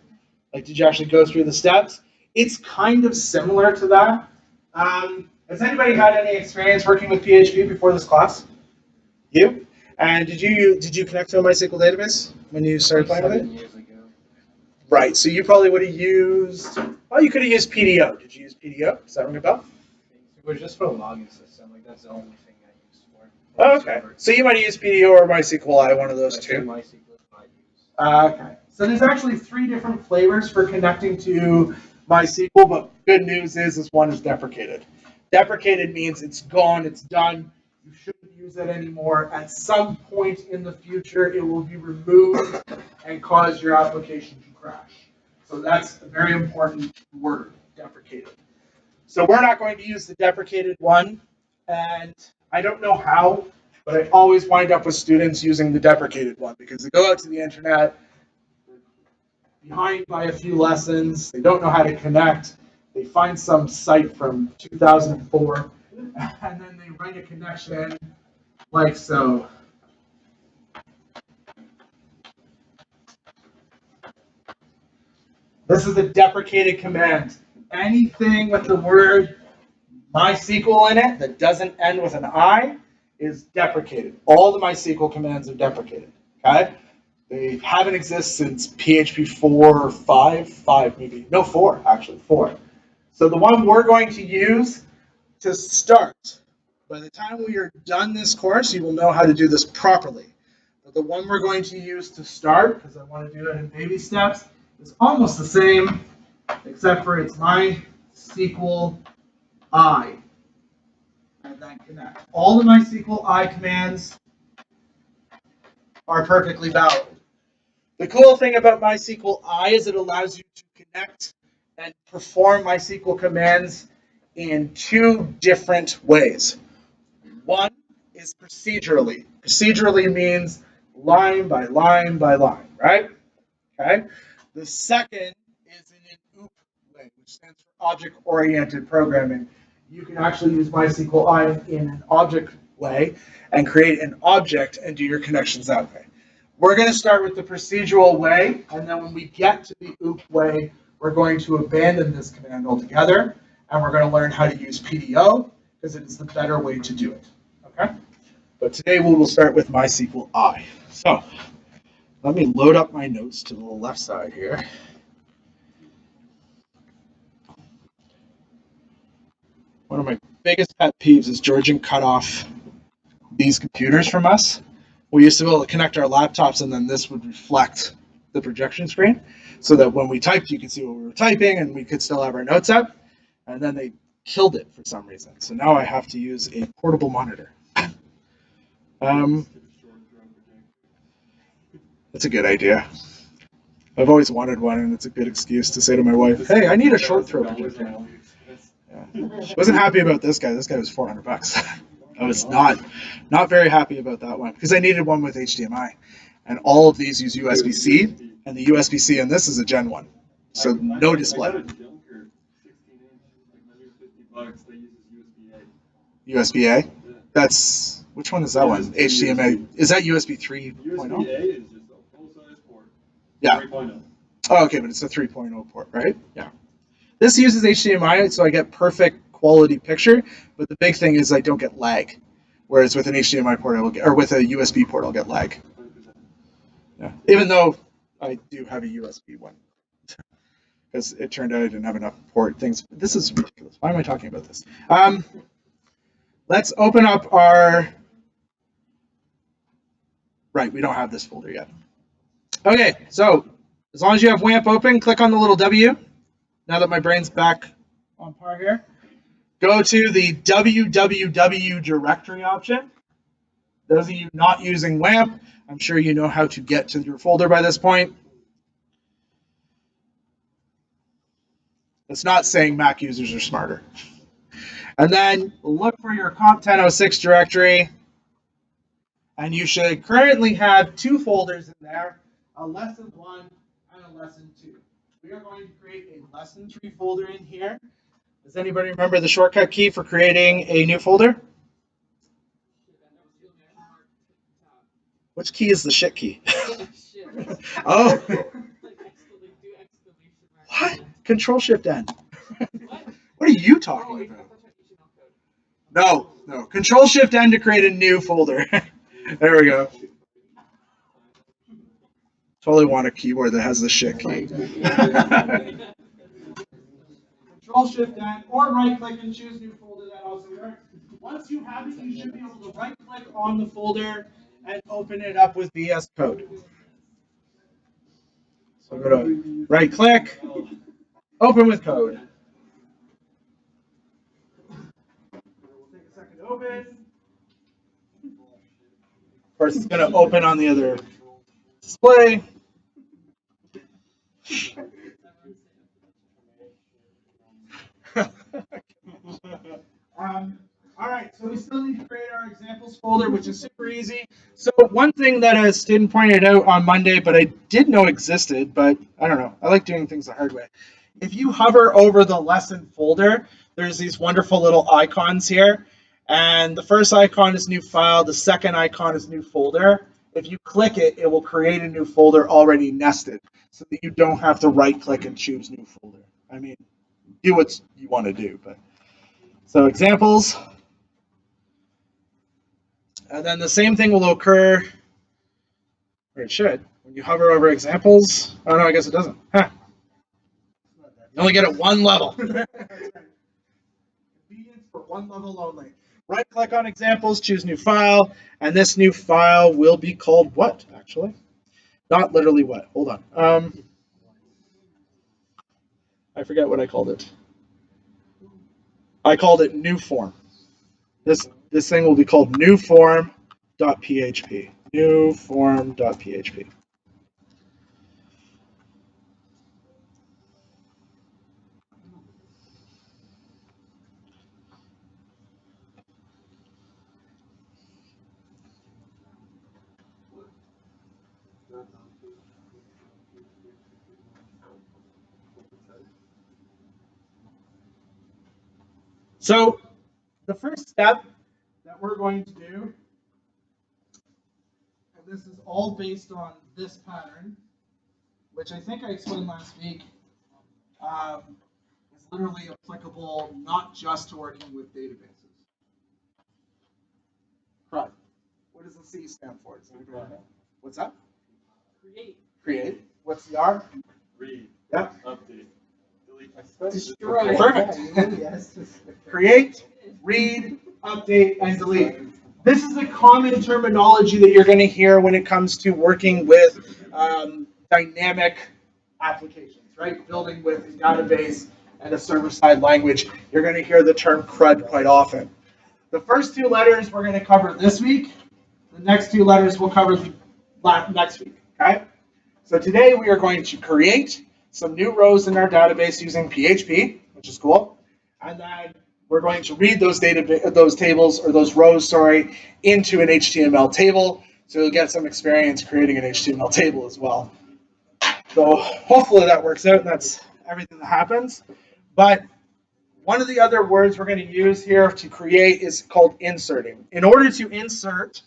Like, did you actually go through the steps? It's kind of similar to that. Has anybody had any experience working with PHP before this class? You? And did you connect to a MySQL database when you started playing with it? 7 years ago. Right. So you probably would have used. Oh, you could have used PDO. Did you use PDO? Does that ring a bell? It was just for a login system. Like that's the only thing I used for. Oh, okay. So you might have used PDO or MySQLi, one of those two. MySQL I use. Okay. So there's actually 3 different flavors for connecting to MySQL, but good news is one is deprecated. Deprecated means it's gone, it's done. You shouldn't use it anymore. At some point in the future, it will be removed and cause your application to crash. So that's a very important word, deprecated. So we're not going to use the deprecated one, and I don't know how, but I always wind up with students using the deprecated one because they go out to the internet, behind by a few lessons, they don't know how to connect, they find some site from 2004, and then they write a connection like so. This is a deprecated command. Anything with the word MySQL in it that doesn't end with an I is deprecated. All the MySQL commands are deprecated. Okay? They haven't existed since PHP 4 or 5 maybe. No, 4, actually, 4. So the one we're going to use to start, by the time we are done this course, you will know how to do this properly. But the one we're going to use to start, because I want to do it in baby steps, is almost the same, except for it's MySQL I. And then connect. All the MySQL I commands are perfectly valid. The cool thing about MySQL I is it allows you to connect and perform MySQL commands in 2 different ways. One is procedurally. Procedurally means line by line by line, right? Okay. The second is in an OOP way, which stands for object-oriented programming. You can actually use MySQL I in an object way and create an object and do your connections that way. We're going to start with the procedural way, and then when we get to the OOP way, we're going to abandon this command altogether, and we're going to learn how to use PDO, because it is the better way to do it. Okay? But today we will start with MySQL I. So, let me load up my notes to the left side here. One of my biggest pet peeves is Georgian cut off these computers from us. We used to be able to connect our laptops and then this would reflect the projection screen so that when we typed, you could see what we were typing and we could still have our notes up. And then they killed it for some reason. So now I have to use a portable monitor. That's a good idea. I've always wanted one, and it's a good excuse to say to my wife, "Hey, I need a short throw projector." Yeah. She wasn't happy about this guy. This guy was $400. I was not very happy about that one because I needed one with HDMI, and all of these use USB-C, and the USB-C in this is a Gen 1, so no display. USB-A? That's which one is that one? HDMI. Is that USB 3.0? USB-A is just a full-size port. Yeah. 3.0. Oh, okay, but it's a 3.0 port, right? Yeah. This uses HDMI, so I get perfect quality picture, but the big thing is I don't get lag. Whereas with an HDMI port, I will get, or with a USB port, I'll get lag. Yeah. Even though I do have a USB one. Because it turned out I didn't have enough port things. This is ridiculous. Why am I talking about this? Let's open up our... Right, we don't have this folder yet. Okay, so as long as you have WAMP open, click on the little W. Now that my brain's back on par here. Go to the www directory option. Those of you not using WAMP, I'm sure you know how to get to your folder by this point. It's not saying Mac users are smarter. And then look for your Comp 1006 directory. And you should currently have 2 folders in there, a lesson 1 and a lesson 2. We are going to create a lesson 3 folder in here. Does anybody remember the shortcut key for creating a new folder? Which key is the shit key? Oh. What? Control Shift N. What are you talking about? No. Control Shift N to create a new folder. There we go. Totally want a keyboard that has the shit key. Control Shift N or right click and choose new folder. That also works. Once you have it, you should be able to right click on the folder and open it up with VS Code. So go to right click, open with code. We'll take a second to open. Of course, it's going to open on the other display. All right, so we still need to create our examples folder, which is super easy. So one thing that a student pointed out on Monday, but I did know existed, but I don't know. I like doing things the hard way. If you hover over the lesson folder, there's these wonderful little icons here. And the first icon is new file. The second icon is new folder. If you click it, it will create a new folder already nested so that you don't have to right click and choose new folder. I mean, do what you want to do, but so examples. And then the same thing will occur Or it should. When you hover over examples, oh no, I guess it doesn't. Huh. You only get it one level. Convenience for one level only. Right click on examples, choose new file, and this new file will be called what, actually? Not literally what. Hold on. I forget what I called it. I called it new form. This thing will be called new form.php. New form.php. So the first step that we're going to do, and this is all based on this pattern, which I think I explained last week, is literally applicable not just to working with databases. Right. What does the C stand for? Does anybody know? What's that? Create. Create. What's the R? Read. Yep. Update. Delete. Destroy. Perfect. Yes. Create, read, update, and delete. This is a common terminology that you're going to hear when it comes to working with dynamic applications, right? Building with a database and a server-side language. You're going to hear the term CRUD quite often. The first two letters we're going to cover this week. The next two letters we'll cover next week, okay? So today we are going to create some new rows in our database using PHP, which is cool. And then we're going to read those tables, or those rows, sorry, into an HTML table. So you'll get some experience creating an HTML table as well. So hopefully that works out, and that's everything that happens. But one of the other words we're going to use here to create is called inserting. In order to insert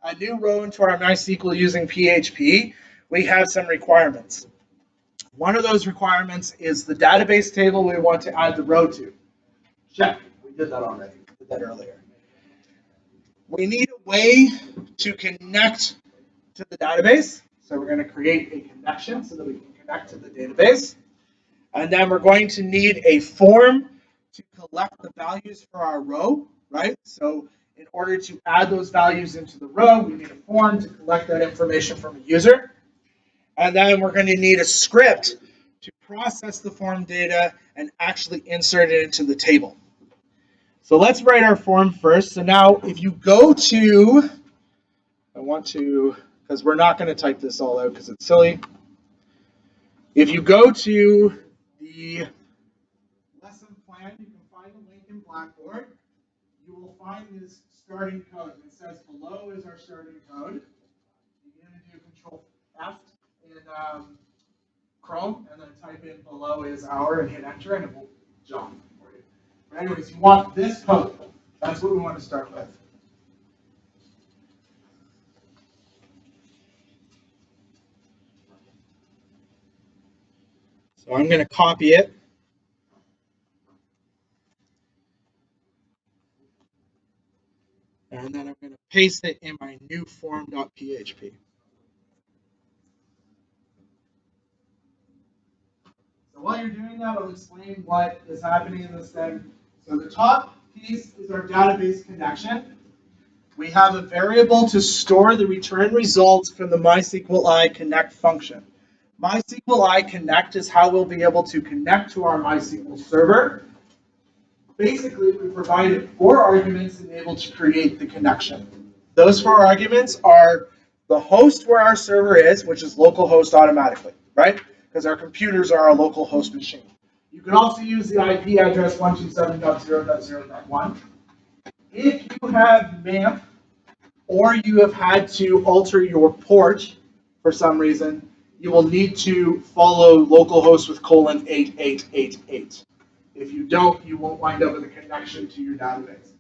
a new row into our MySQL using PHP, we have some requirements. One of those requirements is the database table we want to add the row to. Check. We did that already. We did that earlier. We need a way to connect to the database. So we're going to create a connection so that we can connect to the database. And then we're going to need a form to collect the values for our row, right? So in order to add those values into the row, we need a form to collect that information from a user. And then we're going to need a script to process the form data and actually insert it into the table. So let's write our form first. So now if you go to, because we're not going to type this all out because it's silly. If you go to the lesson plan, you can find a link in Blackboard. You will find this starting code. It says below is our starting code. You're going to do Control F in Chrome and then type in below is our and hit enter and it will jump for you. But anyways, you want this code. That's what we want to start with. So I'm going to copy it. And then I'm going to paste it in my new form.php. So while you're doing that, I'll explain what is happening in this thing. So the top piece is our database connection. We have a variable to store the return results from the MySQLi connect function. MySQLi connect is how we'll be able to connect to our MySQL server. Basically, we provided 4 arguments enabled to create the connection. Those 4 arguments are the host where our server is, which is localhost automatically, right? Because our computers are our local host machine. You can also use the IP address 127.0.0.1. If you have MAMP or you have had to alter your port for some reason, you will need to follow localhost with :8888. If you don't, you won't wind up with a connection to your database.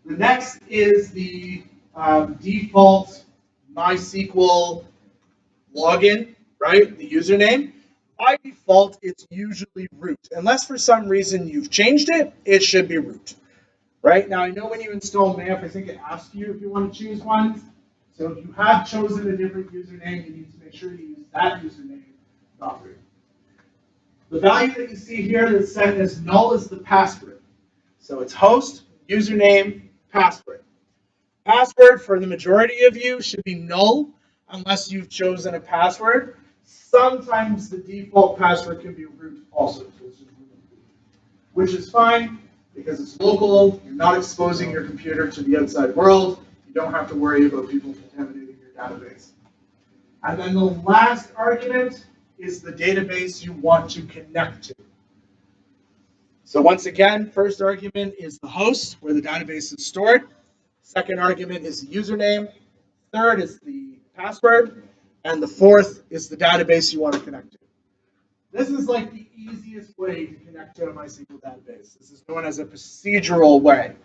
The next is the default MySQL login, right? The username. By default, it's usually root. Unless for some reason you've changed it, it should be root. Right? Now, I know when you install MAMP, I think it asks you if you want to choose one. So if you have chosen a different username, you need to make sure you use that username properly. The value that you see here that's set as null is the password. So it's host, username, password. Password for the majority of you should be null unless you've chosen a password. Sometimes the default password can be root also, which is fine because it's local. You're not exposing your computer to the outside world. You don't have to worry about people contaminating your database. And then the last argument is the database you want to connect to. So once again, first argument is the host, where the database is stored. Second argument is the username. Third is the password. And the fourth is the database you want to connect to. This is like the easiest way to connect to a MySQL database. This is known as a procedural way.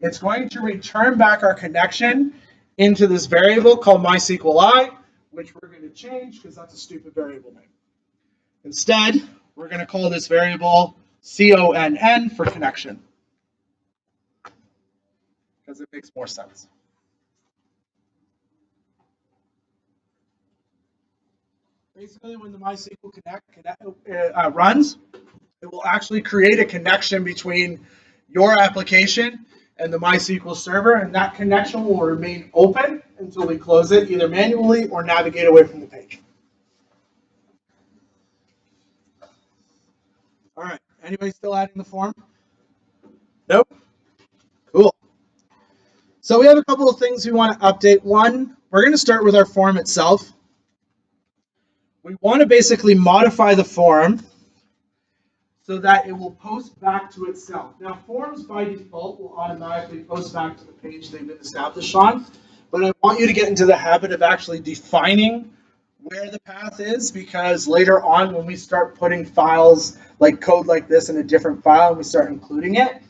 It's going to return back our connection into this variable called MySQLi, which we're going to change because that's a stupid variable name. Instead, we're going to call this variable CONN for connection because it makes more sense. Basically, when the MySQL connect runs, it will actually create a connection between your application and the MySQL server, and that connection will remain open until we close it, either manually or navigate away from the page. All right, anybody still adding the form? Nope? Cool. So we have a couple of things we want to update. One, we're going to start with our form itself. We want to basically modify the form so that it will post back to itself. Now, forms by default will automatically post back to the page they've been established on, but I want you to get into the habit of actually defining where the path is, because later on when we start putting files like code like this in a different file and we start including it,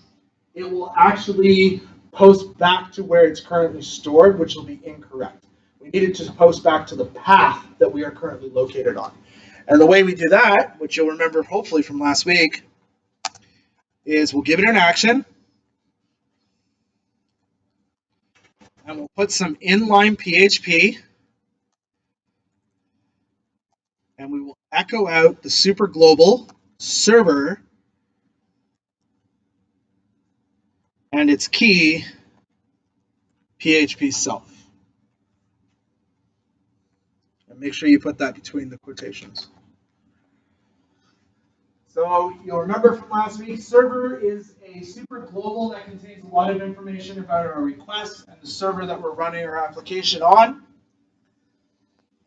it will actually post back to where it's currently stored, which will be incorrect. We need it to post back to the path that we are currently located on. And the way we do that, which you'll remember hopefully from last week, is we'll give it an action, and we'll put some inline PHP, and we will echo out the super global server and its key PHP self. And make sure you put that between the quotations. So you'll remember from last week, server is a super global that contains a lot of information about our requests and the server that we're running our application on.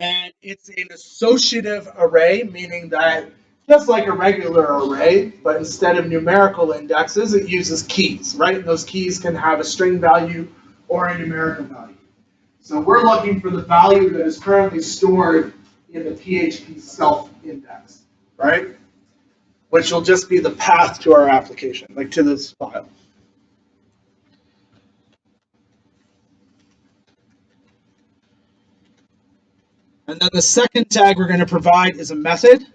And it's an associative array, meaning that just like a regular array, but instead of numerical indexes, it uses keys, right? And those keys can have a string value or a numerical value. So we're looking for the value that is currently stored in the PHP self index, right? Which will just be the path to our application, like to this file. And then the second tag we're going to provide is a method,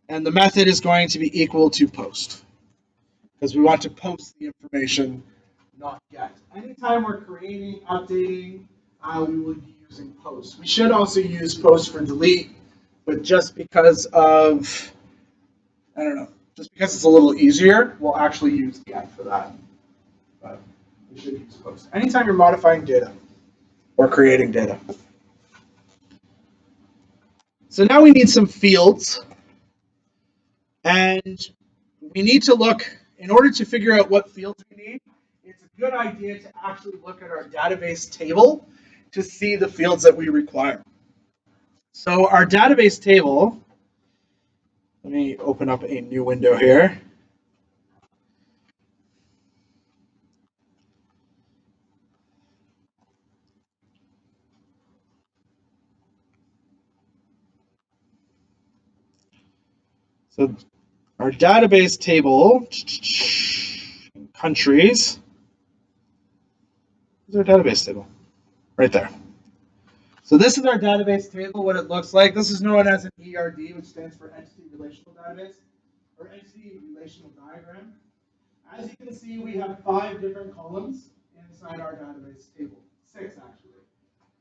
and the method is going to be equal to post, because we want to post the information, not get. Anytime we're creating, updating, we will be using post. We should also use post for delete, but just because of, I don't know, just because it's a little easier, we'll actually use get for that. But we should use post. Anytime you're modifying data or creating data. So now we need some fields, and we need to look, in order to figure out what fields we need, it's a good idea to actually look at our database table to see the fields that we require. So our database table, let me open up a new window here. So our database table, countries, is our database table, right there. So this is our database table, what it looks like. This is known as an ERD, which stands for Entity Relational Database, or Entity Relational Diagram. As you can see, we have 5 different columns inside our database table, 6 actually.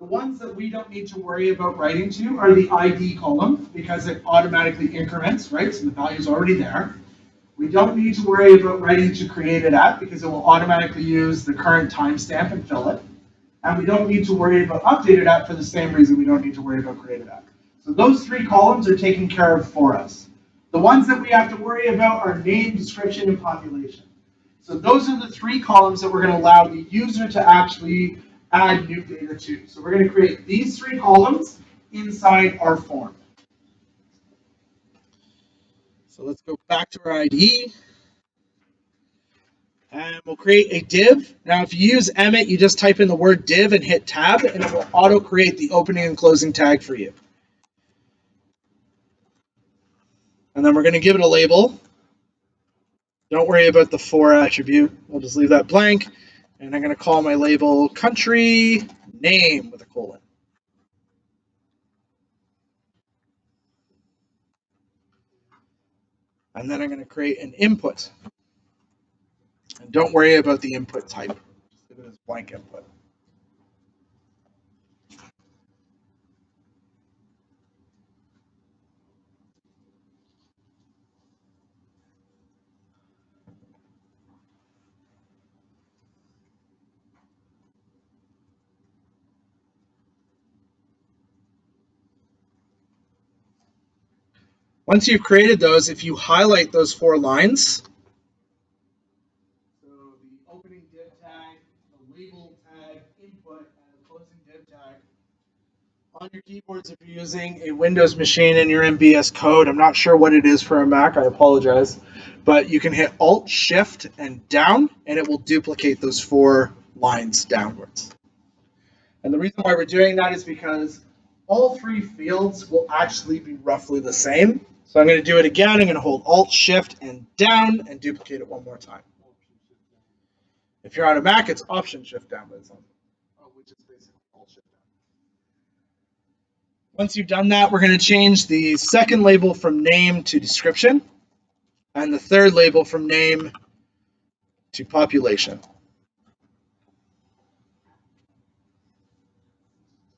The ones that we don't need to worry about writing to are the ID column because it automatically increments, right? So the value is already there. We don't need to worry about writing to created at because it will automatically use the current timestamp and fill it. And we don't need to worry about updated at for the same reason we don't need to worry about created at. So those three columns are taken care of for us. The ones that we have to worry about are name, description, and population. So those are the three columns that we're going to allow the user to actually add new data to. So we're going to create these three columns inside our form. So let's go back to our IDE. And we'll create a div. Now, if you use Emmet, you just type in the word div and hit tab, and it will auto-create the opening and closing tag for you. And then we're going to give it a label. Don't worry about the for attribute. We'll just leave that blank. And I'm going to call my label country name with a colon. And then I'm going to create an input. And don't worry about the input type. Just leave it as blank input. Once you've created those, if you highlight those 4 lines, so the opening div tag, the label tag, input, and the closing div tag, on your keyboards, if you're using a Windows machine and you're in VS Code, I'm not sure what it is for a Mac, I apologize, but you can hit Alt, Shift, and down, and it will duplicate those 4 lines downwards. And the reason why we're doing that is because all 3 fields will actually be roughly the same. So I'm going to do it again. I'm going to hold Alt, Shift, and down and duplicate it one more time. If you're on a Mac, it's Option, Shift, down, but it's on, which is basically Alt, Shift, down. Once you've done that, we're going to change the second label from name to description, and the third label from name to population. So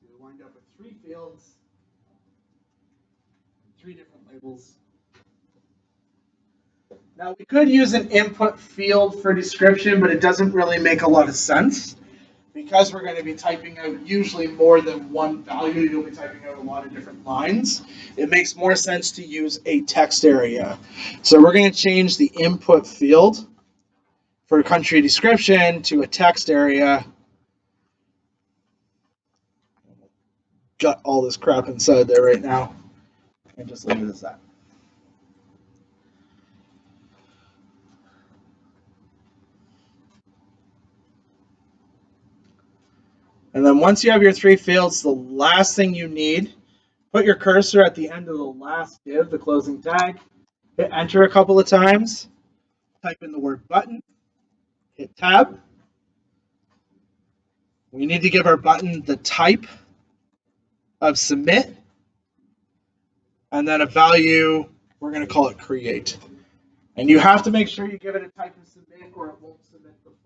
you'll wind up with 3 fields, 3 different labels. Now, we could use an input field for description, but it doesn't really make a lot of sense. Because we're going to be typing out usually more than one value, you'll be typing out a lot of different lines. It makes more sense to use a text area. So we're going to change the input field for country description to a text area. Got all this crap inside there right now. And just leave it as that. And then once you have your 3 fields, the last thing you need, put your cursor at the end of the last div, the closing tag, hit enter a couple of times, type in the word button, hit tab. We need to give our button the type of submit, and then a value, we're going to call it create. And you have to make sure you give it a type of submit or it won't submit the form.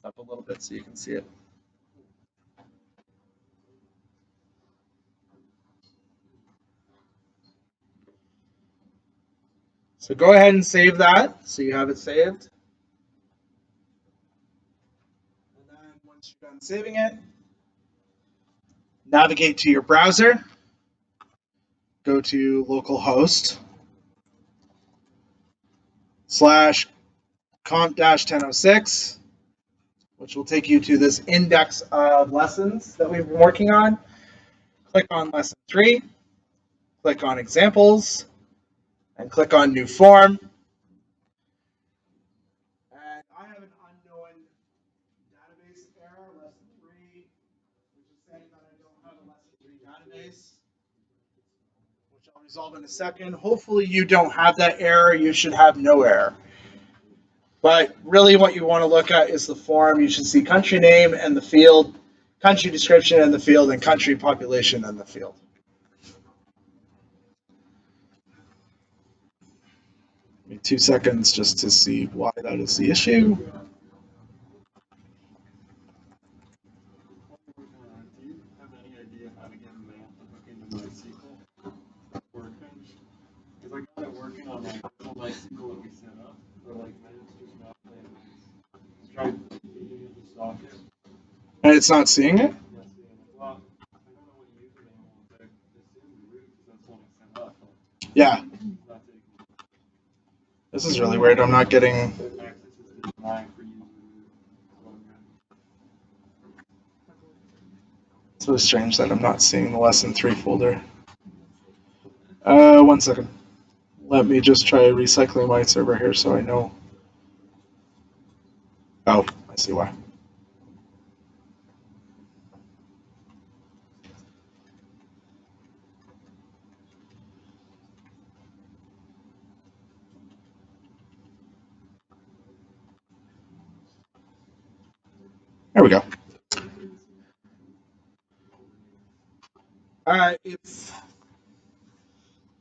Up a little bit so you can see it. So go ahead and save that so you have it saved. And then once you're done saving it, navigate to your browser, go to localhost /comp-1006, which will take you to this index of lessons that we've been working on. Click on lesson 3, click on examples, and click on new form. And I have an unknown database error, lesson 3, which is saying that I don't have a lesson 3 database, which I'll resolve in a second. Hopefully you don't have that error. You should have no error. But really what you want to look at is the form. You should see country name and the field, country description and the field, and country population and the field. Give me 2 seconds just to see why that is the issue. Do you have any idea how to get math to hook into MySQL workbench? Because I got it working on like little MySQL that we set up, but like math's just not playing nice. Just tried feeding it the socket. And it's not seeing it? Yes, well, I don't know what username was. I assumed root because that's the one I set up. But Yeah. it's not taking This is really weird. I'm not getting. access is denied for user root. So I'm good. It's so strange that I'm not seeing the lesson 3 folder. 1 second. Let me just try recycling my server here so I know. Oh, I see why. There we go.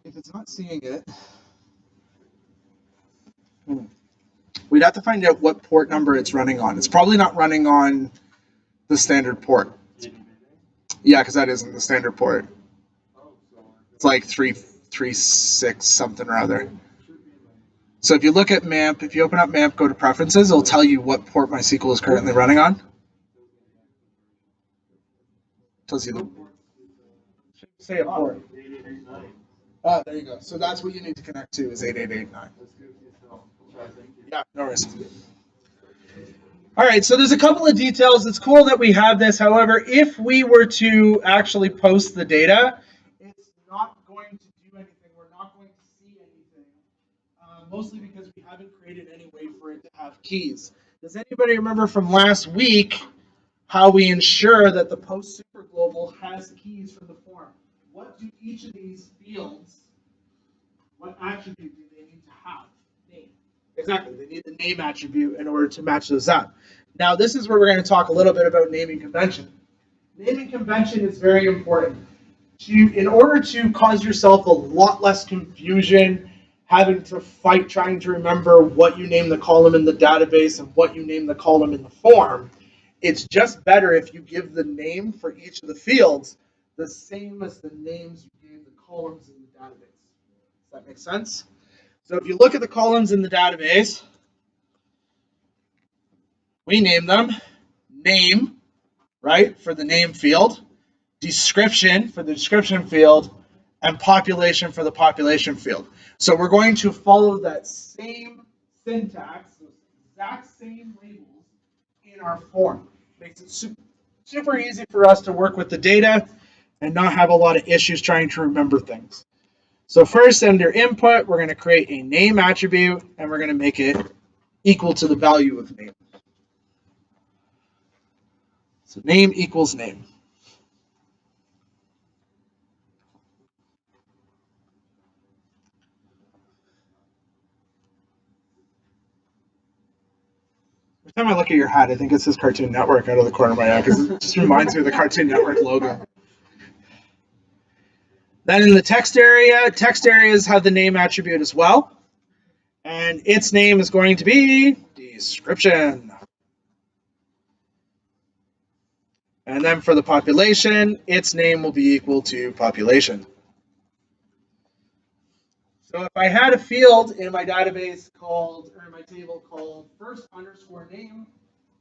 If it's not seeing it, we'd have to find out what port number it's running on. It's probably not running on the standard port. Yeah, because that isn't the standard port. It's like 336 something or other. So if you look at MAMP, if you open up MAMP, go to Preferences, it'll tell you what port MySQL is currently running on. Tells you the. Say a port. Ah, there you go. So that's what you need to connect to is 8889. Yeah, no worries. All right, so there's a couple of details. It's cool that we have this. However, if we were to actually post the data, it's not going to do anything. We're not going to see anything, mostly because we haven't created any way for it to have keys. Does anybody remember from last week how we ensure that the post super global has keys for the form? What do each of these fields, what attribute do they need to have? Name. Exactly, they need the name attribute in order to match those up. Now, this is where we're going to talk a little bit about naming convention. Naming convention is very important. In order to cause yourself a lot less confusion, having to fight trying to remember what you name the column in the database and what you name the column in the form, it's just better if you give the name for each of the fields the same as the names you gave the columns in the database. Does that make sense? So if you look at the columns in the database, we name them name, right, for the name field, description for the description field, and population for the population field. So we're going to follow that same syntax, those exact same labels in our form. Makes it super easy for us to work with the data and not have a lot of issues trying to remember things. So first, under input, we're going to create a name attribute, and we're going to make it equal to the value of name. So name equals name. Every time I look at your hat, I think it says Cartoon Network out of the corner of my eye because it just reminds me of the Cartoon Network logo. Then in the text area, text areas have the name attribute as well. And its name is going to be description. And then for the population, its name will be equal to population. So if I had a field in my database called, or in my table called first underscore name,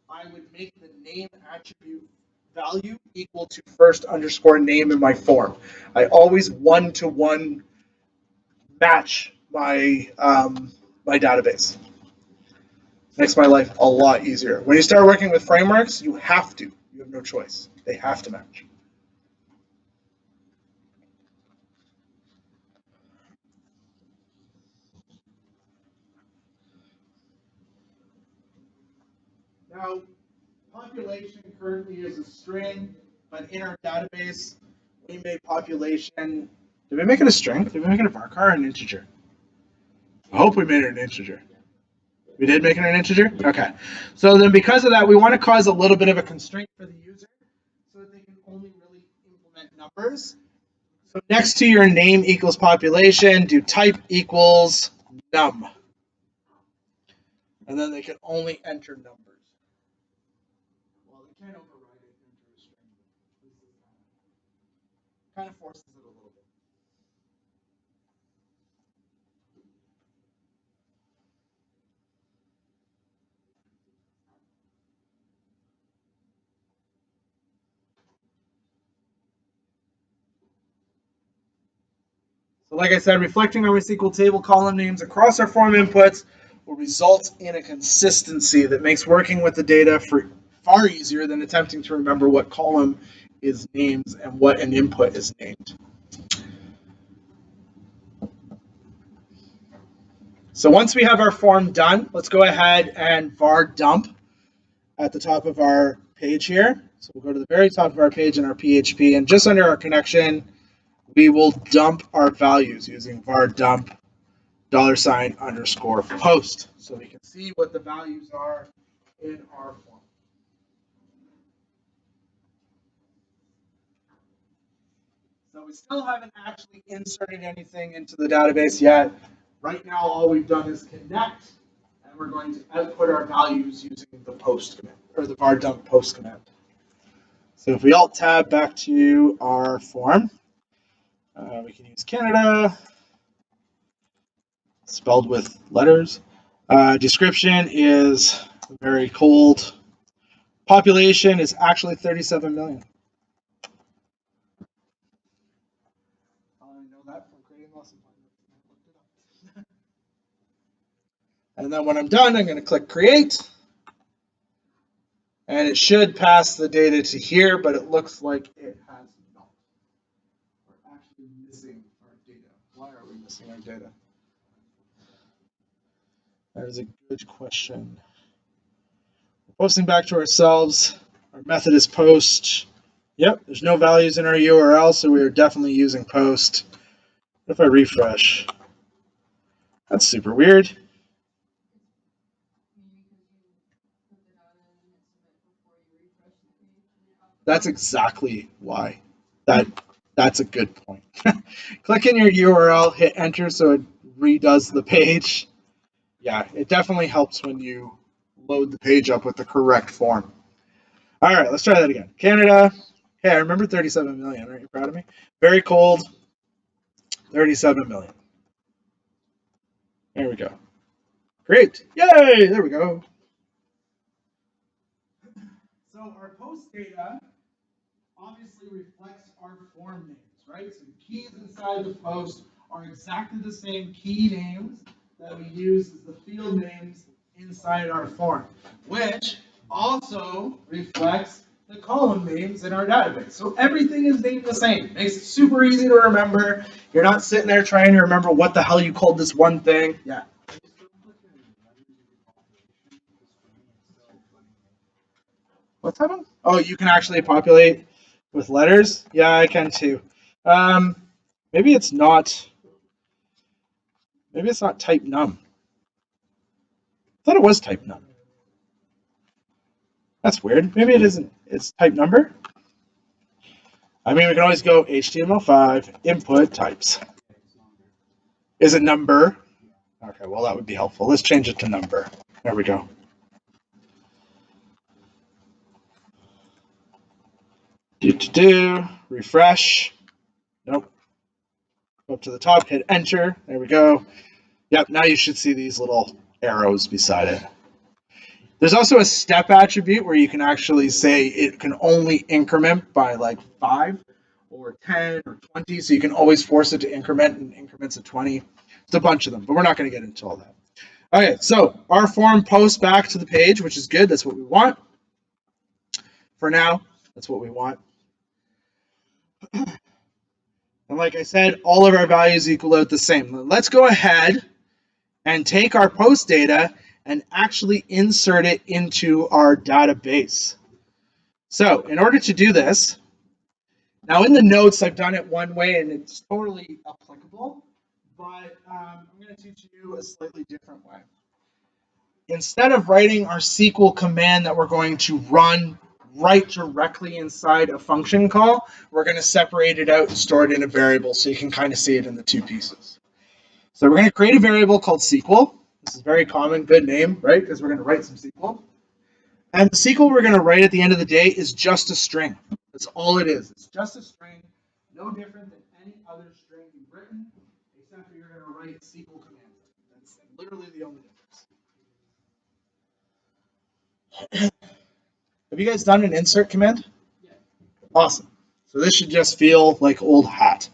I would make the name attribute value equal to first underscore name in my form. I always one-to-one match my my database. Makes my life a lot easier. When you start working with frameworks, you have to. You have no choice. They have to match. Now, population currently is a string, but in our database, we made population. Did we make it a string? Did we make it a varchar or an integer? I hope we made it an integer. We did make it an integer? Okay. So then because of that, we want to cause a little bit of a constraint for the user so that they can only really implement numbers. So next to your name equals population, do type equals num. And then they can only enter numbers. Well, they can't override it into a string. This kind of forces it a little bit. So like I said, reflecting our SQL table column names across our form inputs will result in a consistency that makes working with the data far easier than attempting to remember what column is named and what an input is named. So once we have our form done, let's go ahead and var dump at the top of our page here. So we'll go to the very top of our page in our PHP, and just under our connection, we will dump our values using var dump $_post, so we can see what the values are in our form. So we still haven't actually inserted anything into the database yet. Right now, all we've done is connect, and we're going to output our values using the post command, or the var dump post command. So if we alt tab back to our form, we can use Canada, spelled with letters. Description is very cold. Population is actually 37 million. I know that from creating lesson plans. And then when I'm done, I'm going to click create. And it should pass the data to here, but it looks like it has not. We're actually missing our data. Why are we missing our data? That is a good question. We're posting back to ourselves. Our method is post. Yep, there's no values in our URL, so we are definitely using post. What if I refresh? That's super weird. That's exactly why. That's a good point. Click in your URL, hit enter so it redoes the page. Yeah, it definitely helps when you load the page up with the correct form. All right, let's try that again. Canada. Hey, I remember 37 million. Aren't you proud of me? Very cold. 37 million. There we go. Great. Yay! There we go. So our post data obviously reflects our form names, right? So the keys inside the post are exactly the same key names that we use as the field names inside our form, which also reflects the column names in our database. So everything is named the same. Makes it super easy to remember. You're not sitting there trying to remember what the hell you called this one thing. Yeah. What's happening? Oh, you can actually populate with letters? Yeah, I can too. Maybe it's not. Maybe it's not type num. I thought it was type num. That's weird. Maybe it isn't. It's type number. I mean, we can always go HTML5 input types. Is it number? Okay, well that would be helpful. Let's change it to number. There we go. Refresh. Nope. Go up to the top, hit enter. There we go. Yep, now you should see these little arrows beside it. There's also a step attribute where you can actually say it can only increment by like 5 or 10 or 20, so you can always force it to increment in increments of 20. It's a bunch of them, but we're not going to get into all that. Okay, so our form posts back to the page, which is good. That's what we want. For now, that's what we want. And like I said, all of our values equal out the same. Let's go ahead and take our post data and actually insert it into our database. So in order to do this, now in the notes I've done it one way and it's totally applicable, but I'm going to teach you a slightly different way. instead of writing our SQL command that we're going to run right directly inside a function call, we're going to separate it out and store it in a variable so you can kind of see it in the two pieces. So we're going to create a variable called SQL. This is very common, good name, right? Because we're going to write some SQL. And the SQL we're going to write at the end of the day is just a string. That's all it is. It's just a string, no different than any other string you've written, except for you're going to write SQL commands. That's literally the only difference. Have you guys done an insert command? Yeah. Awesome. So this should just feel like old hat.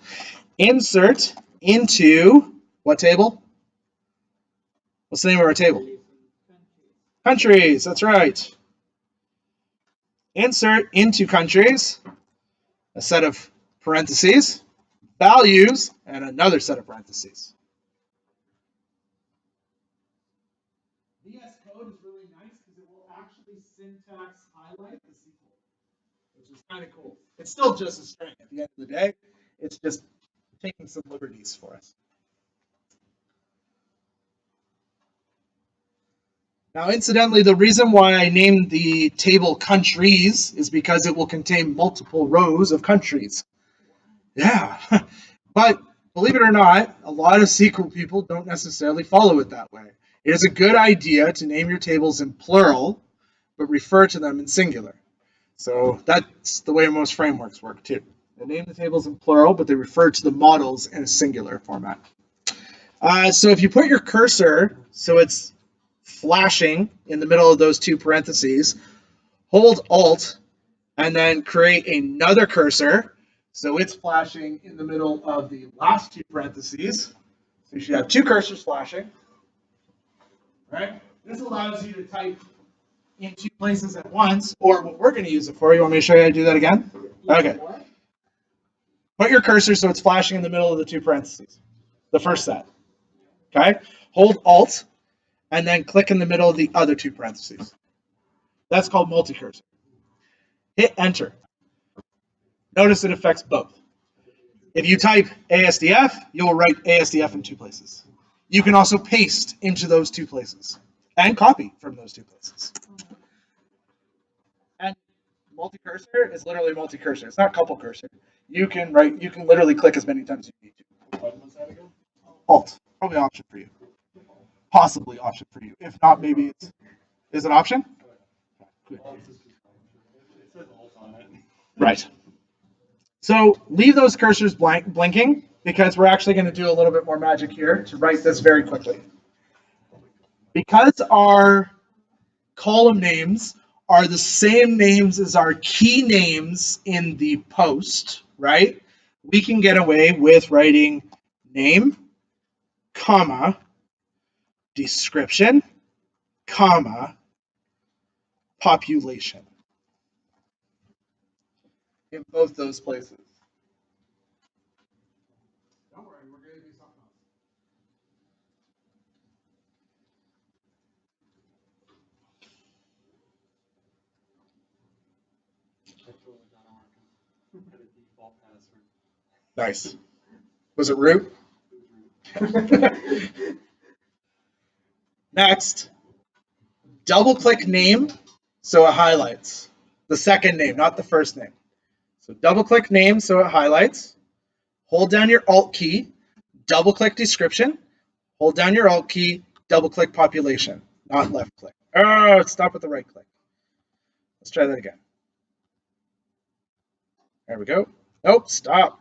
Insert into what table? What's the name of our table? Countries, that's right. Insert into countries, a set of parentheses, values, and another set of parentheses. VS Code is really nice because it will actually syntax highlight the SQL, which is kind of cool. It's still just a string at the end of the day. It's just taking some liberties for us. Now, incidentally, the reason why I named the table countries is because it will contain multiple rows of countries. Yeah, but believe it or not, a lot of SQL people don't necessarily follow it that way. It is a good idea to name your tables in plural, but refer to them in singular. So that's the way most frameworks work too. They name the tables in plural, but they refer to the models in a singular format. So if you put your cursor so it's flashing in the middle of those two parentheses, hold Alt, and then create another cursor so it's flashing in the middle of the last two parentheses. So you should have two cursors flashing. Right? This allows you to type in two places at once, or what we're going to use it for. You want me to show you how to do that again? Okay. Put your cursor so it's flashing in the middle of the two parentheses. The first set. Okay? Hold Alt, and then click in the middle of the other two parentheses. That's called multi-cursor. Hit Enter. Notice it affects both. If you type ASDF, you'll write ASDF in two places. You can also paste into those two places and copy from those two places. And multi-cursor is literally multi-cursor. It's not couple cursor. You can literally click as many times as you need to. What was that again? Alt. Probably option for you. Possibly option for you. If not, maybe it's. Is it option? Good. It says alt on it. Right. So leave those cursors blinking because we're actually going to do a little bit more magic here to write this very quickly. Because our column names are the same names as our key names in the post, right? We can get away with writing name, comma, description, comma, population in both those places. Don't worry, we're going to do something else. I totally got on. Had a default password. Nice. Was it root? Next, double click name so it highlights. The second name, not the first name. So double click name so it highlights. Hold down your Alt key, double click description, hold down your Alt key, double click population, not left click. Oh, stop with the right click. Let's try that again. There we go. Nope, stop.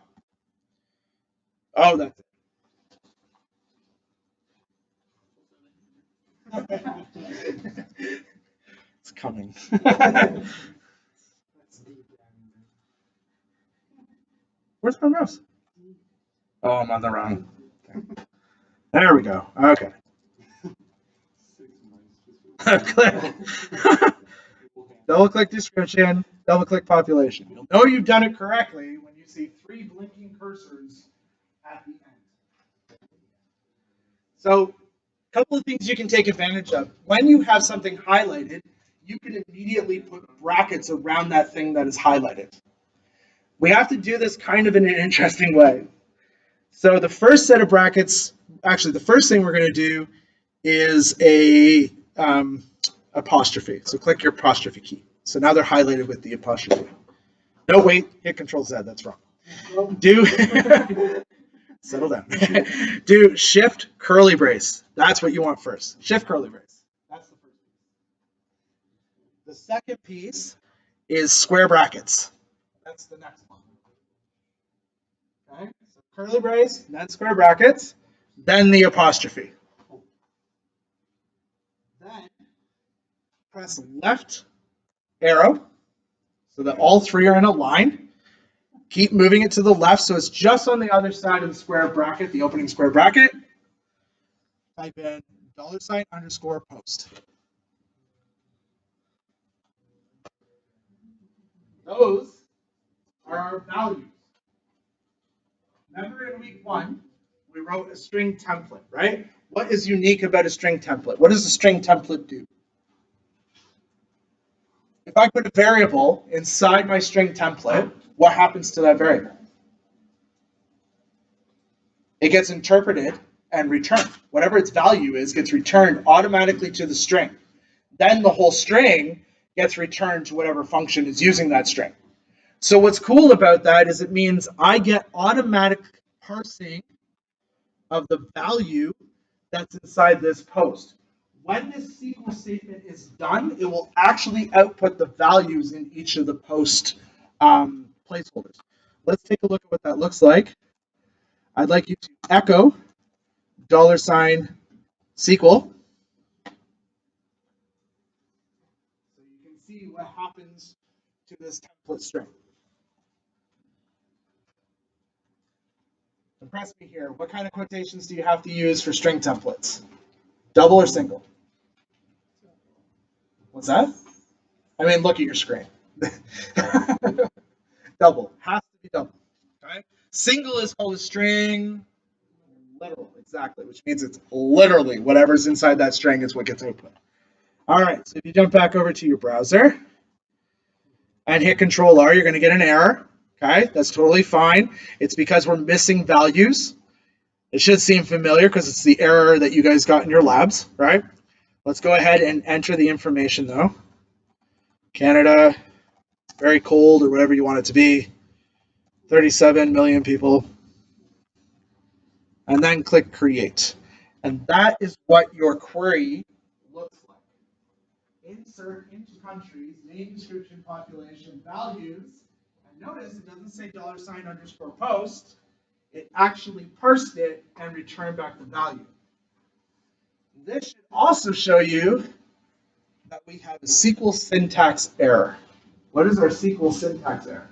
Oh, that's it. It's coming. Where's my mouse? Oh, I'm on the wrong. There we go. Okay. 6 months. Click. Double click description, double click population. You'll know you've done it correctly when you see 3 blinking cursors at the end. So, a couple of things you can take advantage of. When you have something highlighted, you can immediately put brackets around that thing that is highlighted. We have to do this kind of in an interesting way. So the first set of brackets, actually the first thing we're going to do is a apostrophe. So click your apostrophe key. So now they're highlighted with the apostrophe. No, wait, hit Control Z. That's wrong. Do settle down. Do Shift curly brace. That's what you want first. Shift curly brace. That's the first piece. The second piece is square brackets. That's the next one. Okay, so curly brace, then square brackets, then the apostrophe. Then press left arrow so that all three are in a line. Keep moving it to the left so it's just on the other side of the square bracket, the opening square bracket. Type in $_post. Those are our values. Remember in week 1, we wrote a string template, right? What is unique about a string template? What does a string template do? If I put a variable inside my string template, what happens to that variable? It gets interpreted and returned. Whatever its value is gets returned automatically to the string. Then the whole string gets returned to whatever function is using that string. So what's cool about that is it means I get automatic parsing of the value that's inside this post. When this SQL statement is done, it will actually output the values in each of the post placeholders. Let's take a look at what that looks like. I'd like you to echo $SQL. So you can see what happens to this template string. Impress me here. What kind of quotations do you have to use for string templates? Double or single? What's that? I mean, look at your screen. Double. Has to be double. Okay? Single is called a string literal, exactly, which means it's literally whatever's inside that string is what gets output. All right, so if you jump back over to your browser and hit Control R, you're going to get an error. Okay, that's totally fine. It's because we're missing values. It should seem familiar because it's the error that you guys got in your labs, right? Let's go ahead and enter the information though. Canada, very cold or whatever you want it to be. 37 million people. And then click create. And that is what your query looks like. Insert into countries, name, description, population, values. And notice it doesn't say $_post. It actually parsed it and returned back the value. This should also show you that we have a SQL syntax error. What is our SQL syntax error?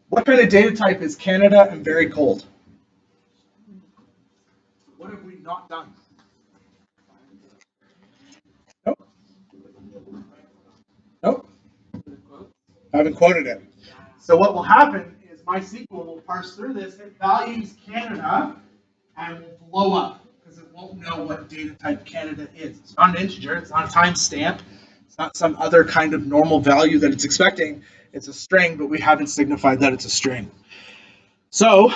What kind of data type is Canada and very cold? What have we not done? Nope. Nope. I haven't quoted it. So what will happen is MySQL will parse through this, it values Canada, and will blow up because it won't know what data type Canada is. It's not an integer, it's not a timestamp, it's not some other kind of normal value that it's expecting. It's a string, but we haven't signified that it's a string. So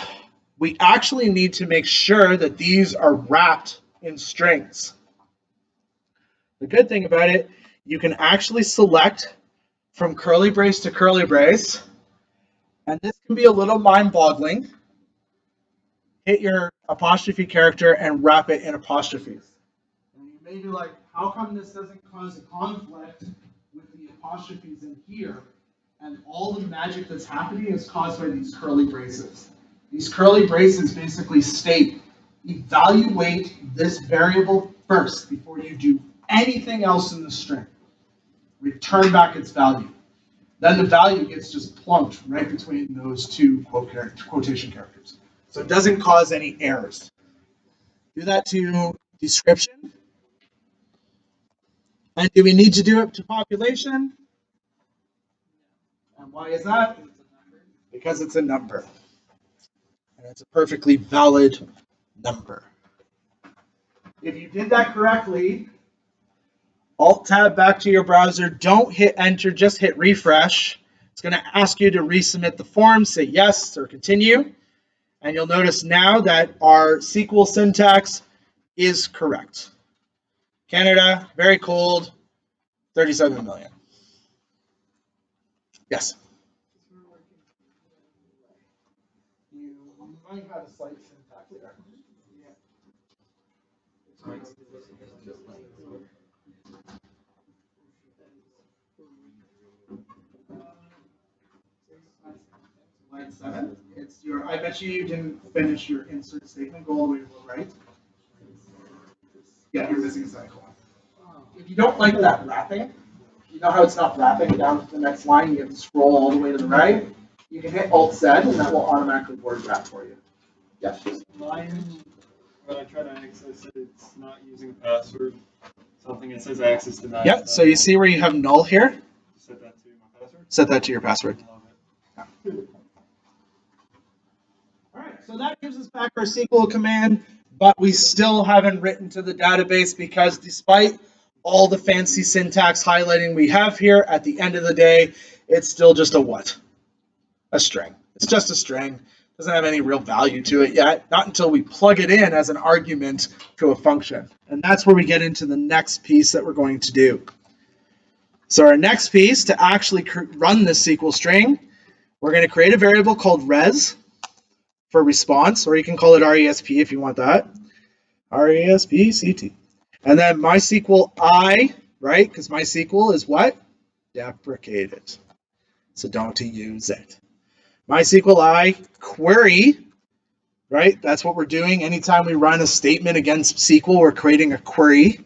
we actually need to make sure that these are wrapped in strings. The good thing about it, you can actually select from curly brace to curly brace, and this can be a little mind-boggling. Hit your apostrophe character and wrap it in apostrophes. And you may be like, how come this doesn't cause a conflict with the apostrophes in here? And all the magic that's happening is caused by these curly braces. These curly braces basically state, evaluate this variable first before you do anything else in the string. Return back its value. Then the value gets just plunked right between those two quotation characters. So it doesn't cause any errors. Do that to description. And do we need to do it to population? And why is that? Because it's a number. And it's a perfectly valid number. If you did that correctly, Alt-Tab back to your browser. Don't hit enter, just hit refresh. It's going to ask you to resubmit the form. Say yes or continue. And you'll notice now that our SQL syntax is correct. Canada, very cold, 37 million. Yes? You might have a slight syntax there. Line 7. It's your. I bet you didn't finish your insert statement. Go all the way to the right. Yeah, you're missing a semicolon. If you don't like that wrapping, you know how it's not wrapping down to the next line. You have to scroll all the way to the right. You can hit Alt-Z, and that will automatically word wrap for you. Yes. Mine, when I try to access it, it's not using a password. Something that says access denied. Yep. So you see where you have null here? Set that to my password. Set that to your password. I love it. All right, so that gives us back our SQL command, but we still haven't written to the database because despite all the fancy syntax highlighting we have here, at the end of the day, it's still just a what? A string. It's just a string. Doesn't have any real value to it yet, not until we plug it in as an argument to a function. And that's where we get into the next piece that we're going to do. So our next piece, to actually run this SQL string, we're going to create a variable called res for response, or you can call it RESP if you want that. RESPCT. And then MySQL I, right? Because MySQL is what? Deprecated. So don't use it. MySQL I query, right? That's what we're doing. Anytime we run a statement against SQL, we're creating a query.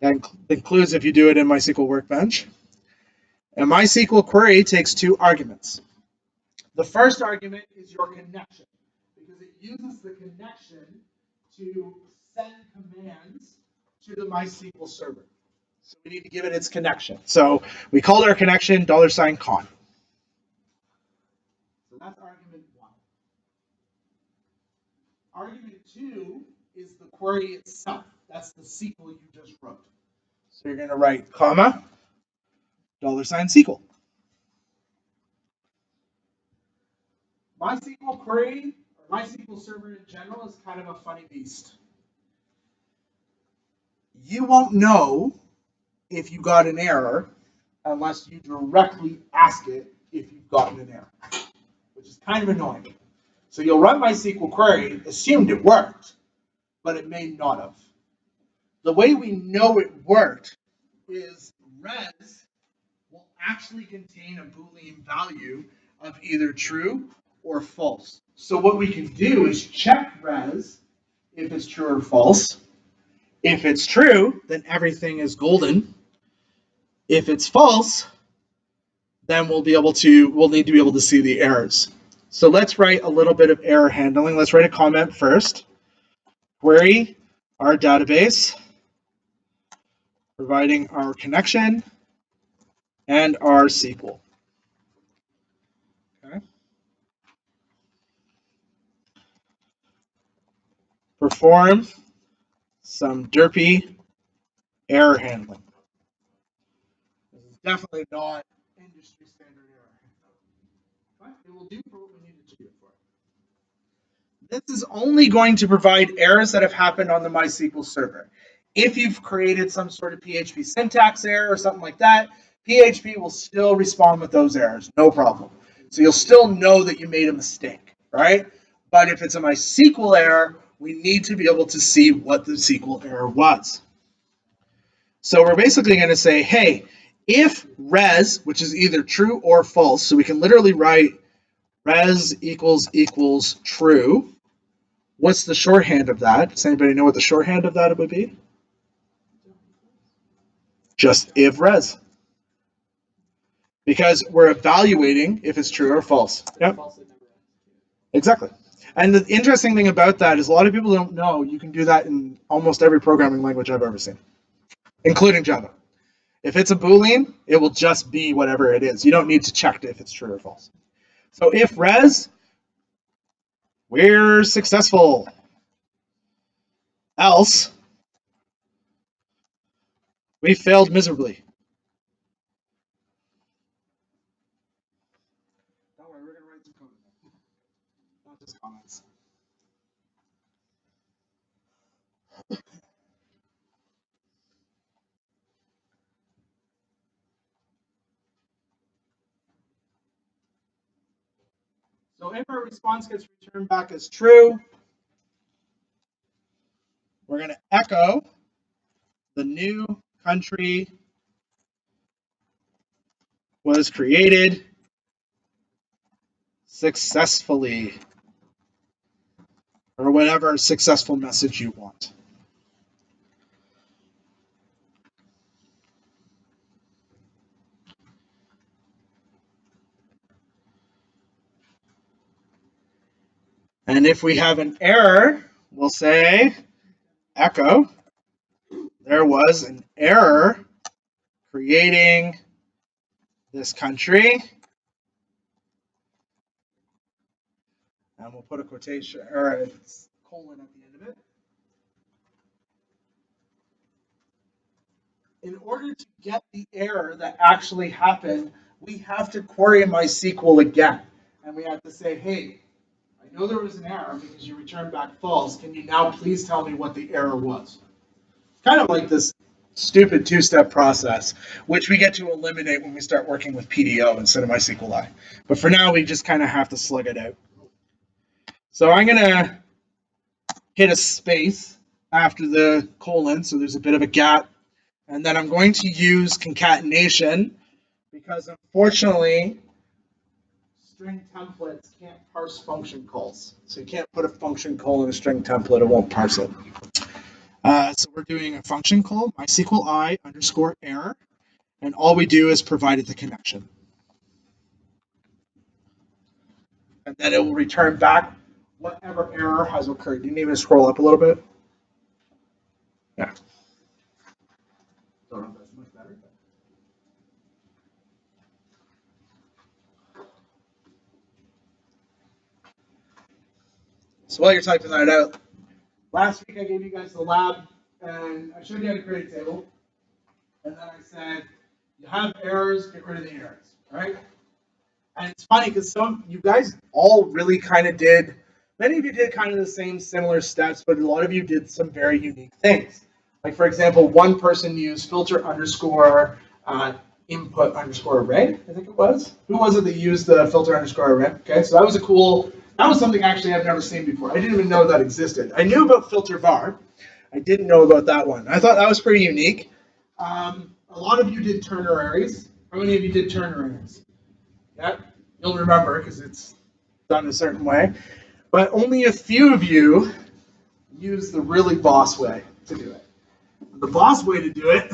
That includes if you do it in MySQL Workbench. And MySQL query takes two arguments. The first argument is your connection, because it uses the connection to send commands to the MySQL server. So we need to give it its connection. So we called our connection $con. So that's argument 1. Argument 2 is the query itself. That's the SQL you just wrote. So you're going to write comma, $SQL. MySQL query, or MySQL server in general, is kind of a funny beast. You won't know if you got an error unless you directly ask it if you've gotten an error, which is kind of annoying. So you'll run MySQL query, assumed it worked, but it may not have. The way we know it worked is res will actually contain a Boolean value of either true or false. So what we can do is check res if it's true or false. If it's true, then everything is golden. If it's false, then we'll need to be able to see the errors. So let's write a little bit of error handling. Let's write a comment first. Query our database, providing our connection and our SQL. Okay. Perform some derpy error handling. This is definitely not industry standard error handling, but it will do for what we need it to do for. This is only going to provide errors that have happened on the MySQL server. If you've created some sort of PHP syntax error or something like that, PHP will still respond with those errors, no problem. So you'll still know that you made a mistake, right? But if it's a MySQL error, we need to be able to see what the SQL error was. So we're basically going to say, hey, if res, which is either true or false, so we can literally write res equals true. What's the shorthand of that? Does anybody know what the shorthand of that would be? Just if res. Because we're evaluating if it's true or false. Yep. Exactly. And the interesting thing about that is a lot of people don't know you can do that in almost every programming language I've ever seen, including Java. If it's a Boolean, it will just be whatever it is. You don't need to check if it's true or false. So if res, we're successful. Else, we failed miserably. Don't worry, we're going to write some code, not just comments. So if our response gets returned back as true, we're going to echo the new country was created successfully, or whatever successful message you want. And if we have an error, we'll say echo, there was an error creating this country. And we'll put a quotation or a colon at the end of it. In order to get the error that actually happened, we have to query MySQL again. And we have to say, hey, I know there was an error because you returned back false. Can you now please tell me what the error was? Kind of like this stupid two-step process, which we get to eliminate when we start working with PDO instead of MySQLi. But for now, we just kind of have to slug it out. So I'm going to hit a space after the colon, so there's a bit of a gap. And then I'm going to use concatenation because unfortunately, string templates can't parse function calls. So you can't put a function call in a string template, it won't parse it. So we're doing a function call, MySQLi underscore error, and all we do is provide it the connection. And then it will return back whatever error has occurred. You need me to scroll up a little bit? Yeah. Don't know if that's much better. So while you're typing that out, last week I gave you guys the lab, and I showed you how to create a table. And then I said, you have errors, get rid of the errors, right? And it's funny because you guys all really kind of did, many of you did kind of the same similar steps, but a lot of you did some very unique things. Like for example, one person used filter underscore input underscore array, I think it was. Who was it that used the filter underscore array? Okay, so that was something actually I've never seen before. I didn't even know that existed. I knew about filter var. I didn't know about that one. I thought that was pretty unique. A lot of you did ternaries. How many of you did ternaries? Yeah, you'll remember because it's done a certain way. But only a few of you use the really boss way to do it. The boss way to do it,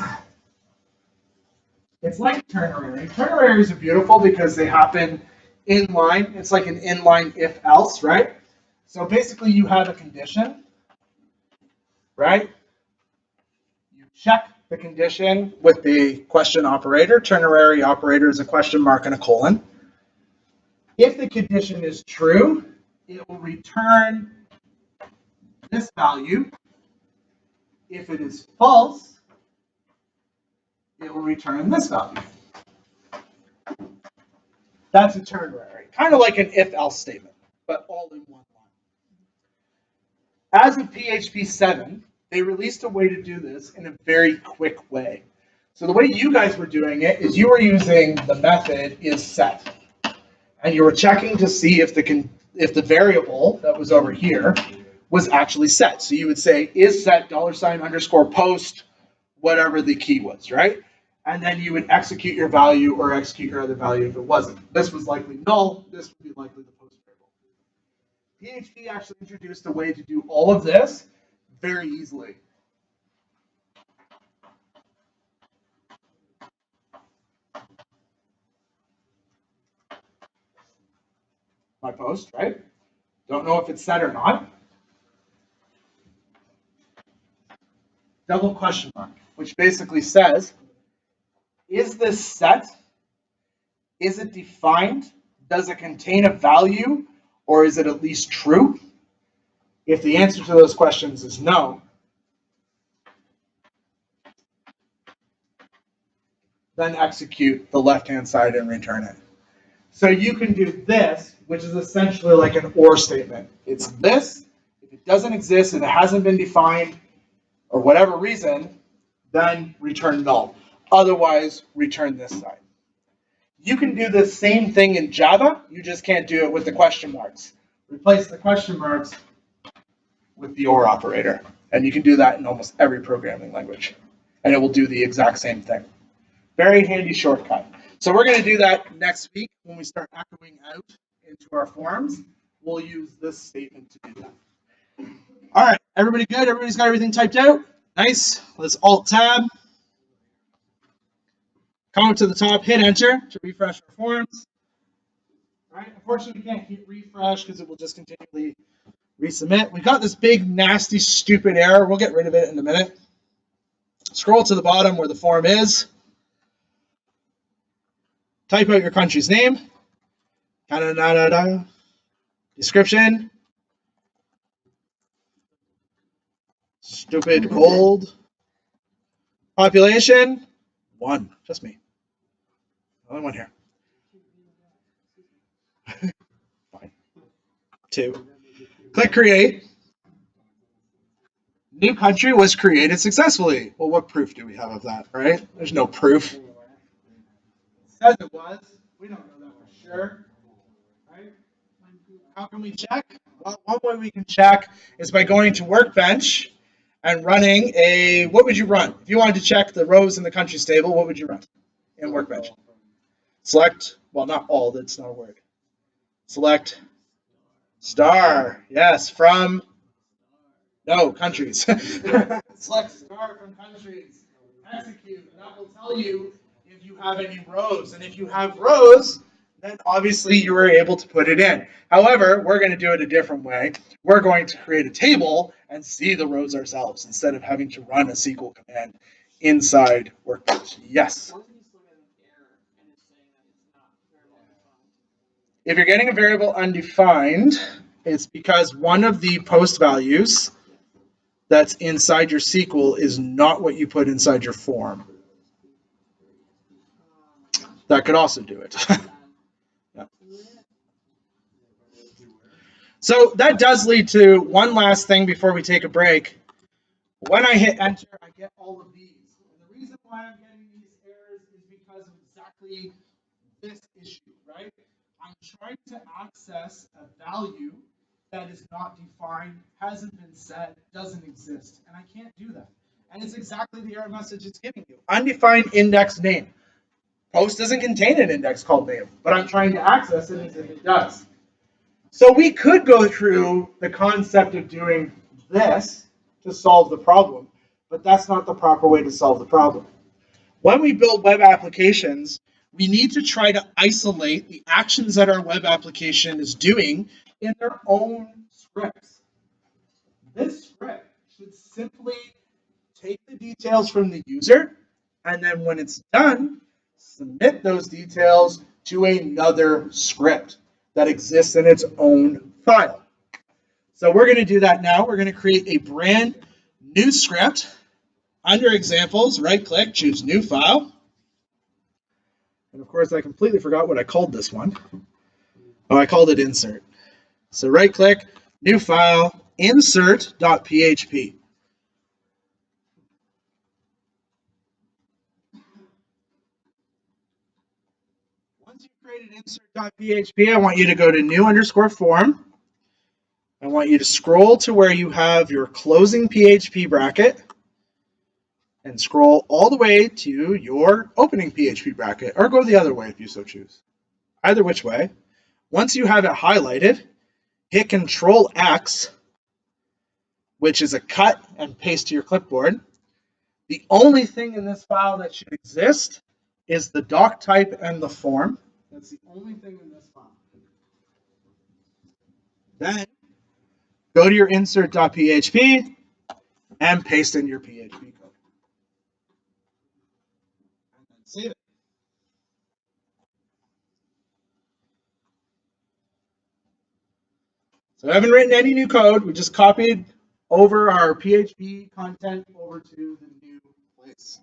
it's like ternary. Ternaries are beautiful because they happen inline. It's like an inline if-else, right? So basically you have a condition, right? You check the condition with the question operator. Ternary operator is a question mark and a colon. If the condition is true, it will return this value. If it is false, it will return this value. That's a ternary, kind of like an if-else statement, but all in one line. As of PHP 7, they released a way to do this in a very quick way. So the way you guys were doing it is you were using the method isSet. And you were checking to see if the variable that was over here was actually set. So you would say isSet $_post, whatever the key was, right? And then you would execute your value or execute your other value if it wasn't. This was likely null. This would be likely the post variable. PHP actually introduced a way to do all of this very easily. My post, right? Don't know if it's set or not. Double question mark, which basically says, is this set? Is it defined? Does it contain a value? Or is it at least true? If the answer to those questions is no, then execute the left-hand side and return it. So you can do this, which is essentially like an OR statement. It's this. If it doesn't exist, if it hasn't been defined, or whatever reason, then return null. Otherwise, return this side. You can do the same thing in Java, you just can't do it with the question marks. Replace the question marks with the OR operator. And you can do that in almost every programming language. And it will do the exact same thing. Very handy shortcut. So we're going to do that next week when we start echoing out into our forms. We'll use this statement to do that. All right, everybody good? Everybody's got everything typed out? Nice. Let's Alt-Tab. Come up to the top, hit Enter to refresh our forms. All right, unfortunately, we can't hit refresh because it will just continually resubmit. We got this big, nasty, stupid error. We'll get rid of it in a minute. Scroll to the bottom where the form is. Type out your country's name. Description. Stupid gold. Population. 1. Just me. Only one here. Fine. 2. Click create. New country was created successfully. Well, what proof do we have of that, right? There's no proof. It says it was. We don't know that for sure. Right? How can we check? Well, one way we can check is by going to Workbench and running a, what would you run? If you wanted to check the rows in the countries table, what would you run in Workbench? Select, well, not all, that's not a word. Select star, yes, from, no, countries. Select star from countries. Execute, and that will tell you if you have any rows. And if you have rows, then obviously you were able to put it in. However, we're going to do it a different way. We're going to create a table and see the rows ourselves instead of having to run a SQL command inside Workbench. Yes? If you're getting a variable undefined, it's because one of the post values that's inside your SQL is not what you put inside your form. That could also do it. Yeah. So that does lead to one last thing before we take a break. When I hit enter, I get all of these. And the reason why I'm getting these errors is because of exactly this issue, right? I'm trying to access a value that is not defined, hasn't been set, doesn't exist, and I can't do that. And it's exactly the error message it's giving you. Undefined index name. Post doesn't contain an index called name, but I'm trying to access it as if it does. So we could go through the concept of doing this to solve the problem, but that's not the proper way to solve the problem. When we build web applications, we need to try to isolate the actions that our web application is doing in their own scripts. This script should simply take the details from the user, and then when it's done, submit those details to another script that exists in its own file. So we're going to do that now. We're going to create a brand new script. Under examples, right click, choose new file. And of course, I completely forgot what I called this one. Oh, I called it insert. So right click, new file, insert.php. Once you've created insert.php, I want you to go to new underscore form. I want you to scroll to where you have your closing PHP bracket and scroll all the way to your opening PHP bracket, or go the other way if you so choose. Either which way. Once you have it highlighted, hit Control X, which is a cut and paste to your clipboard. The only thing in this file that should exist is the doc type and the form. That's the only thing in this file. Then go to your insert.php and paste in your PHP code. And then save it. So I haven't written any new code. We just copied over our PHP content over to the new place.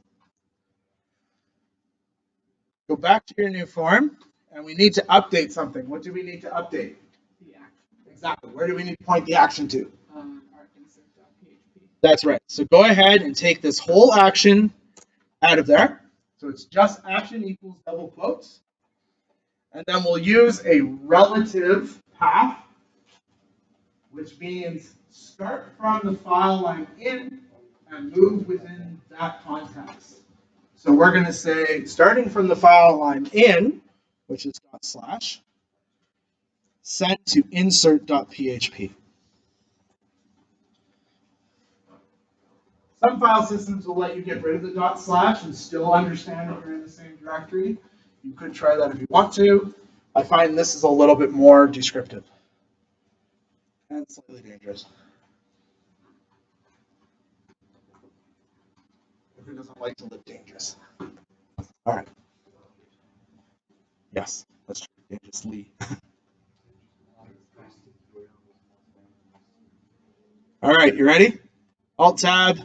Go back to your new form, and we need to update something. What do we need to update? The action. Exactly. Where do we need to point the action to? Our insert.php. That's right. So go ahead and take this whole action out of there. So it's just action equals double quotes. And then we'll use a relative path, which means start from the file line in and move within that context. So we're going to say, starting from the file line in, which is /, send to insert.php. Some file systems will let you get rid of the / and still understand that you're in the same directory. You could try that if you want to. I find this is a little bit more descriptive and slightly dangerous. Who doesn't like to live dangerous? All right. Yes, that's true. Dangerously. All right, you ready? Alt-Tab.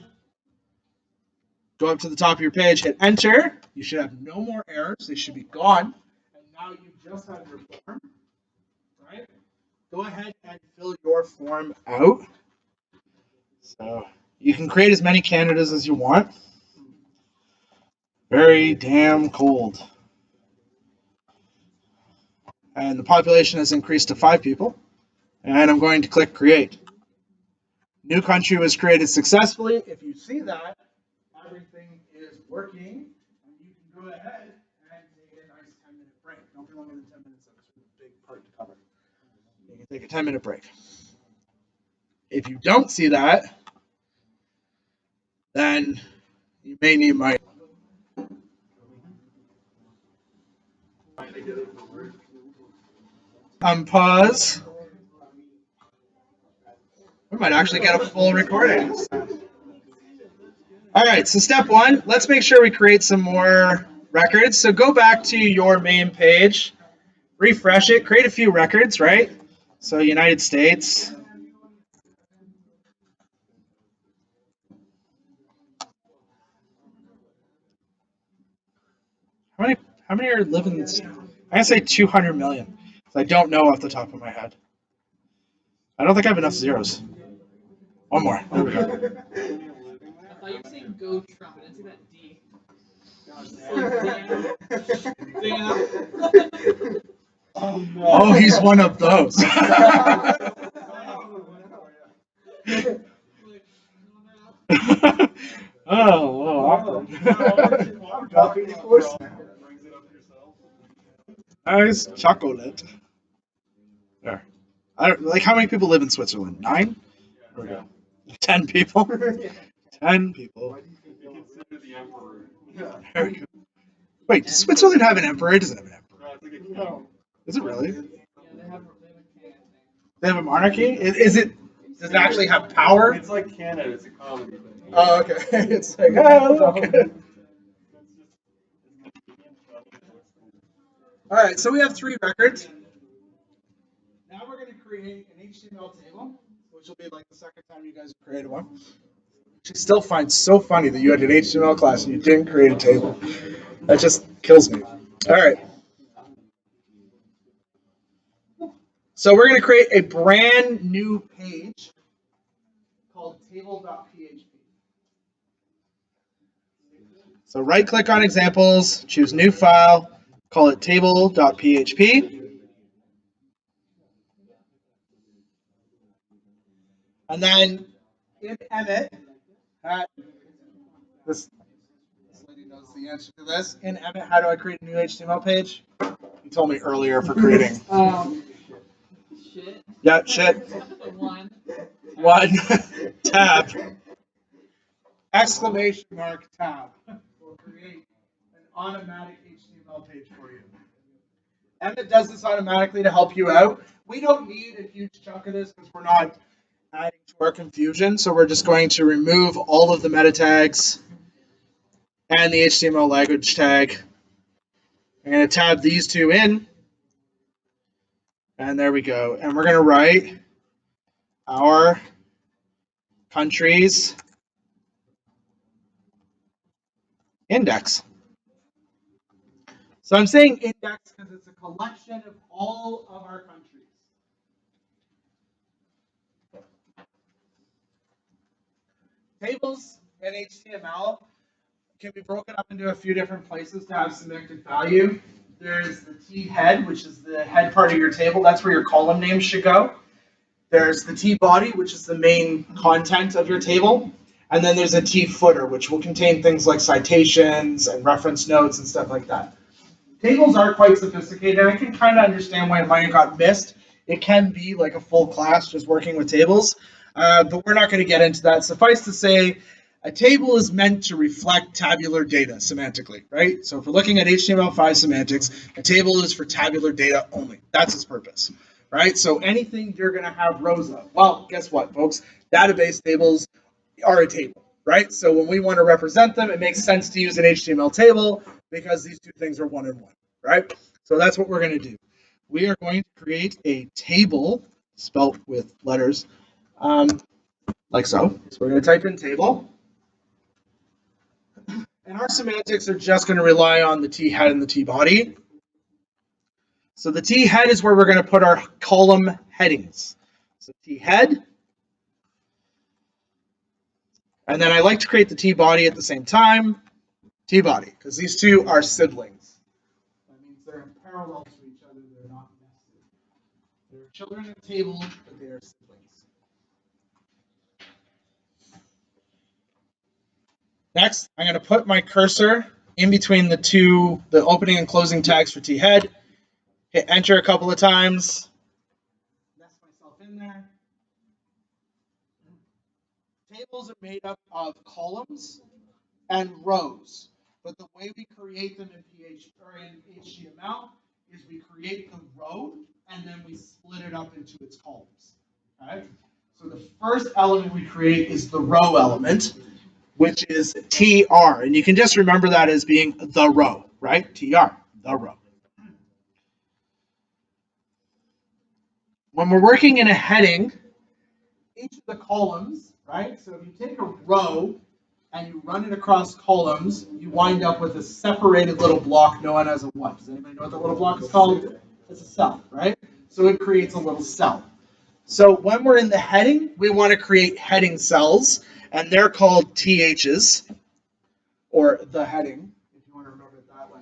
Go up to the top of your page, hit Enter. You should have no more errors. They should be gone. And now you just have your form. Right? Go ahead and fill your form out. So you can create as many candidates as you want. Very damn cold. And the population has increased to 5 people. And I'm going to click Create. New country was created successfully. If you see that, everything is working. And you can go ahead and take a nice 10-minute break. Don't be longer than 10 minutes. That's a big part to cover. You can take a 10-minute break. If you don't see that, then you may need my pause. We might actually get a full recording. All right, so step 1, let's make sure we create some more records. So go back to your main page, refresh it, create a few records, right? So United States. How many are living in this? I'm gonna say 200 million. I don't know off the top of my head. I don't think I have enough zeros. One more. There we go. I thought you were saying go Trump. I didn't see that D. Damn. Oh, no. Oh, he's one of those. Oh, awkward. Nice chocolate. There. I don't like how many people live in Switzerland? 9? There we go. 10 people. 10 people. There we go. Wait, does Switzerland have an emperor? It doesn't have an emperor. Is it really? Yeah, they have a king, They have a monarchy? Is it? Does it actually have power? It's like Canada, it's a comedy thing. Oh, okay. It's like, oh, okay. All right, so we have 3 records. Now we're going to create an HTML table, which will be like the second time you guys have created one. Which I still find so funny that you had an HTML class and you didn't create a table. That just kills me. All right. So we're going to create a brand new page called table.php. So right-click on examples, choose new file, call it table.php. And then in Emmet, this lady knows the answer to this. In Emmet, how do I create a new HTML page? You told me earlier for creating. Shit. Yeah, shit. 1. Tab. Exclamation mark tab will create an automatic HTML page for you. Emmet does this automatically to help you out. We don't need a huge chunk of this because we're not adding to our confusion. So we're just going to remove all of the meta tags and the HTML language tag. I'm going to tab these 2 in. And there we go. And we're going to write our country's index. So I'm saying index because it's a collection of all of our countries. Tables in HTML can be broken up into a few different places to have semantic value. There's the T head, which is the head part of your table. That's where your column names should go. There's the T body, which is the main content of your table. And then there's a T footer, which will contain things like citations and reference notes and stuff like that. Tables are quite sophisticated, and I can kind of understand why mine got missed. It can be like a full class just working with tables, but we're not going to get into that. Suffice to say, a table is meant to reflect tabular data semantically, right? So if we're looking at HTML5 semantics, a table is for tabular data only. That's its purpose, right? So anything you're going to have rows of. Well, guess what, folks? Database tables are a table, right? So when we want to represent them, it makes sense to use an HTML table because these two things are one and one, right? So that's what we're going to do. We are going to create a table spelt with letters like so. So we're going to type in table. And our semantics are just going to rely on the T head and the T body. So the T head is where we're going to put our column headings. So T head. And then I like to create the T body at the same time. T body, because these two are siblings. That means they're in parallel to each other. They're not nested. They're children of the table, but they are siblings. Next, I'm going to put my cursor in between the opening and closing tags for T head. Hit enter a couple of times. Nest myself in there. Tables are made up of columns and rows, but the way we create them in HTML is we create the row and then we split it up into its columns. Okay? So the first element we create is the row element, which is TR, and you can just remember that as being the row, right? TR, the row. When we're working in a heading, each of the columns, right? So if you take a row and you run it across columns, you wind up with a separated little block known as a what? Does anybody know what the little block is called? It's a cell, right? So it creates a little cell. So when we're in the heading, we want to create heading cells, and they're called THs, or the heading, if you want to remember it that way.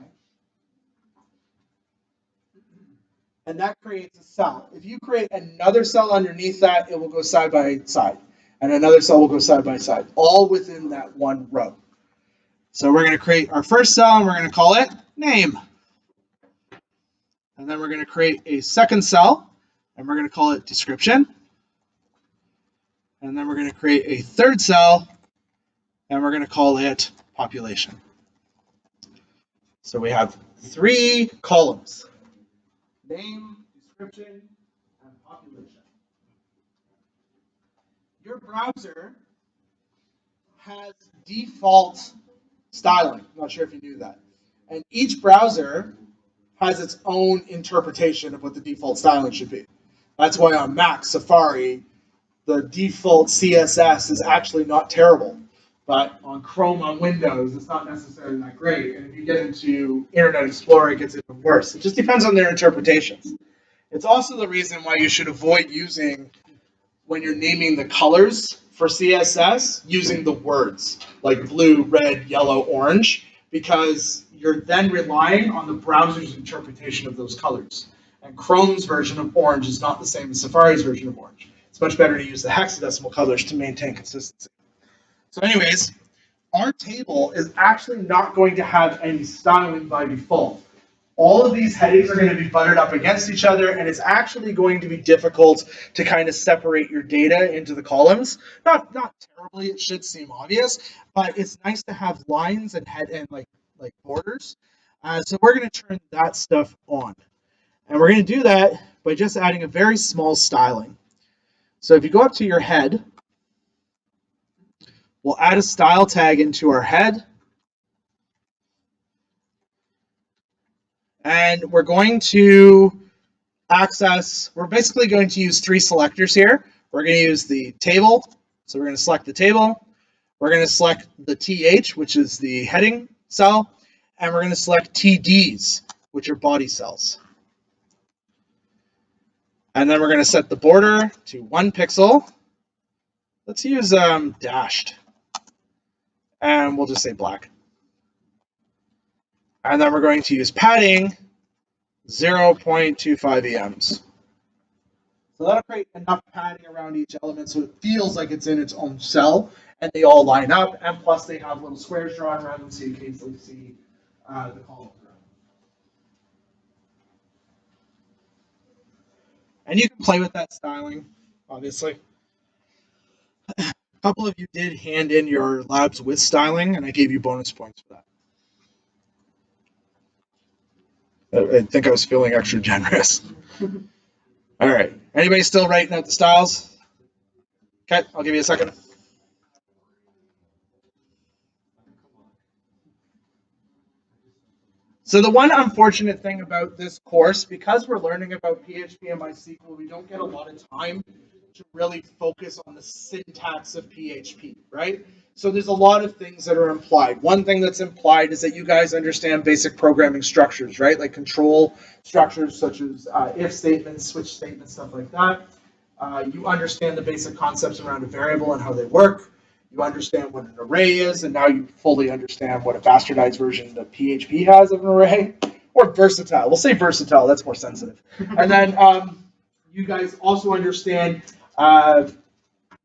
And that creates a cell. If you create another cell underneath that, it will go side by side. And another cell will go side by side, all within that one row. So we're going to create our first cell, and we're going to call it name. And then we're going to create a second cell, and we're going to call it description. And then we're going to create a third cell, and we're going to call it population. So we have 3 columns: name, description, and population. Your browser has default styling. I'm not sure if you knew that. And each browser has its own interpretation of what the default styling should be. That's why on Mac, Safari, the default CSS is actually not terrible. But on Chrome on Windows, it's not necessarily that great. And if you get into Internet Explorer, it gets even worse. It just depends on their interpretations. It's also the reason why you should avoid using, when you're naming the colors for CSS, using the words like blue, red, yellow, orange, because you're then relying on the browser's interpretation of those colors. And Chrome's version of orange is not the same as Safari's version of orange. It's much better to use the hexadecimal colors to maintain consistency. So anyways, our table is actually not going to have any styling by default. All of these headings are going to be buttered up against each other, and it's actually going to be difficult to kind of separate your data into the columns. Not terribly, it should seem obvious, but it's nice to have lines and like borders. So we're going to turn that stuff on. And we're going to do that by just adding a very small styling. So if you go up to your head, we'll add a style tag into our head. And we're going to we're basically going to use 3 selectors here. We're going to use the table. So we're going to select the table. We're going to select the TH, which is the heading cell. And we're going to select TDs, which are body cells. And then we're going to set the border to 1 pixel. Let's use dashed. And we'll just say black. And then we're going to use padding 0.25 EMs. So that'll create enough padding around each element so it feels like it's in its own cell, and they all line up, and plus they have little squares drawn around them so you can easily see the column. And you can play with that styling, obviously. A couple of you did hand in your labs with styling, and I gave you bonus points for that. I think I was feeling extra generous. All right. Anybody still writing out the styles? Okay, I'll give you a second. So the one unfortunate thing about this course, because we're learning about PHP and MySQL, we don't get a lot of time to really focus on the syntax of PHP, right? So there's a lot of things that are implied. One thing that's implied is that you guys understand basic programming structures, right? Like control structures such as if statements, switch statements, stuff like that. You understand the basic concepts around a variable and how they work. You understand what an array is, and now you fully understand what a bastardized version of PHP has of an array, or versatile. We'll say versatile, that's more sensitive. And then you guys also understand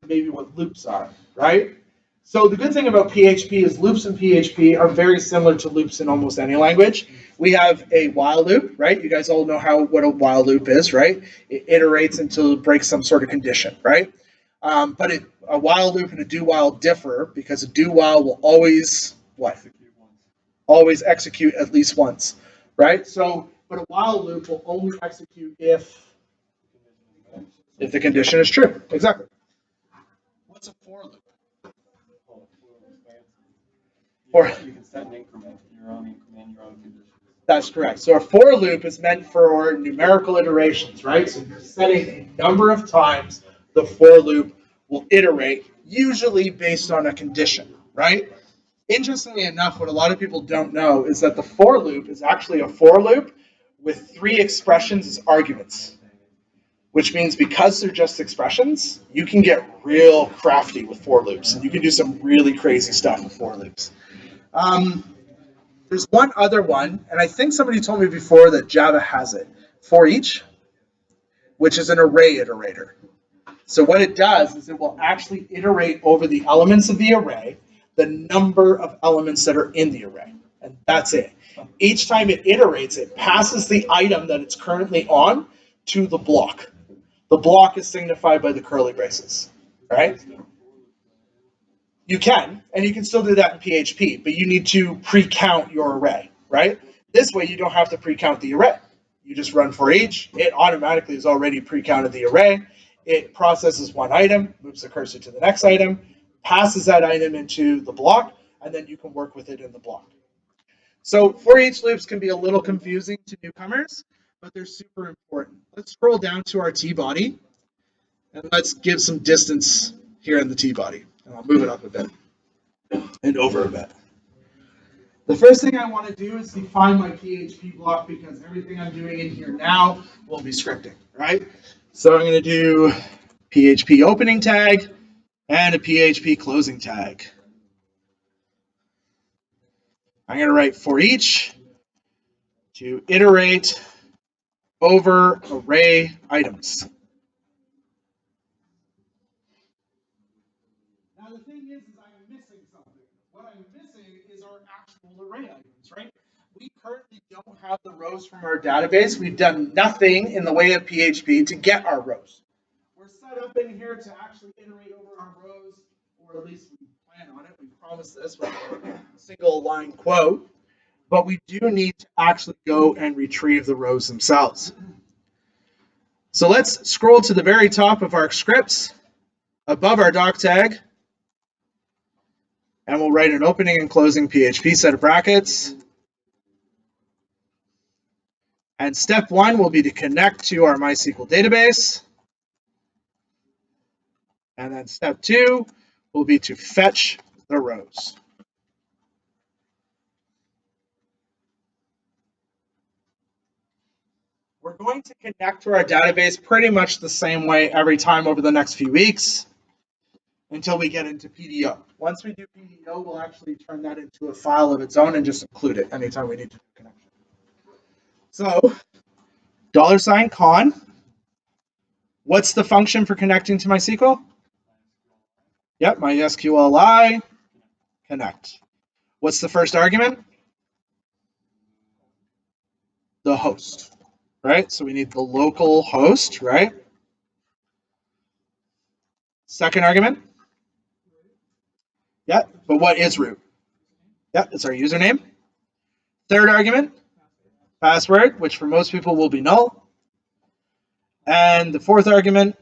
maybe what loops are, right? So the good thing about PHP is loops in PHP are very similar to loops in almost any language. We have a while loop, right? You guys all know what a while loop is, right? It iterates until it breaks some sort of condition, right? But a while loop and a do while differ because a do while will always what? Always execute at least once, right? So, but a while loop will only execute if the condition is true. Exactly. What's a for loop? You can set an increment, your own conditions. That's correct. So a for loop is meant for numerical iterations, right? So you're setting a number of times the for loop will iterate, usually based on a condition, right? Interestingly enough, what a lot of people don't know is that the for loop is actually a for loop with 3 expressions as arguments, which means because they're just expressions, you can get real crafty with for loops, and you can do some really crazy stuff with for loops. There's one other one, and I think somebody told me before that Java has it, for each, which is an array iterator. So what it does is it will actually iterate over the elements of the array, the number of elements that are in the array, and that's it. Each time it iterates, it passes the item that it's currently on to the block. The block is signified by the curly braces, right? You can, and you can still do that in PHP, but you need to pre-count your array, right? This way you don't have to pre-count the array. You just run for each, it automatically is already pre-counted the array, it processes one item, moves the cursor to the next item, passes that item into the block, and then you can work with it in the block. So for each loops can be a little confusing to newcomers, but they're super important. Let's scroll down to our T-body, and let's give some distance here in the T-body. And I'll move it up a bit and over a bit. The first thing I want to do is define my PHP block because everything I'm doing in here now will be scripting, right? So I'm going to do PHP opening tag and a PHP closing tag. I'm going to write for each to iterate over array items. Now the thing is I'm missing something. What I'm missing is our actual array items, right? We currently don't have the rows from our database. We've done nothing in the way of PHP to get our rows. We're set up in here to actually iterate over our rows, or at least we plan on it. We promise this with a single line quote, but we do need to actually go and retrieve the rows themselves. So let's scroll to the very top of our scripts, above our doc tag, and we'll write an opening and closing PHP set of brackets. And step 1 will be to connect to our MySQL database. And then step 2 will be to fetch the rows. We're going to connect to our database pretty much the same way every time over the next few weeks until we get into PDO. Once we do PDO, we'll actually turn that into a file of its own and just include it anytime we need to do connection. So $con. What's the function for connecting to MySQL? Yep, MySQLi connect. What's the first argument? The host, right? So we need the local host, right? Second argument? Yeah, but what is root? Yeah, it's our username. Third argument? Password, which for most people will be null. And the fourth argument?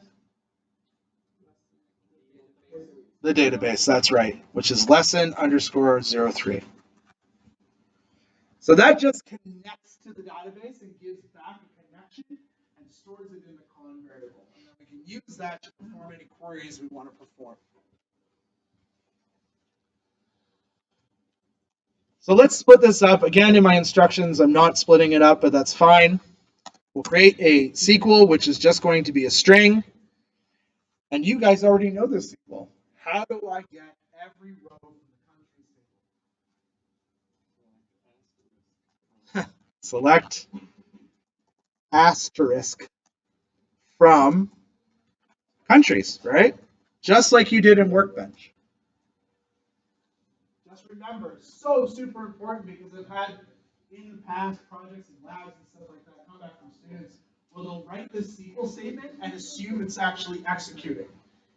The database, that's right, which is lesson_03. So that just connects to the database and gives back a connection and stores it in the con variable. And then we can use that to perform any queries we want to perform. So let's split this up. Again, in my instructions, I'm not splitting it up, but that's fine. We'll create a SQL, which is just going to be a string. And you guys already know this SQL. How do I get every row from the country table? Select asterisk from countries, right? Just like you did in Workbench. Just remember, so super important because I've had in the past projects and labs and stuff like that come back from students. Well, they'll write this SQL statement and assume it's actually executing.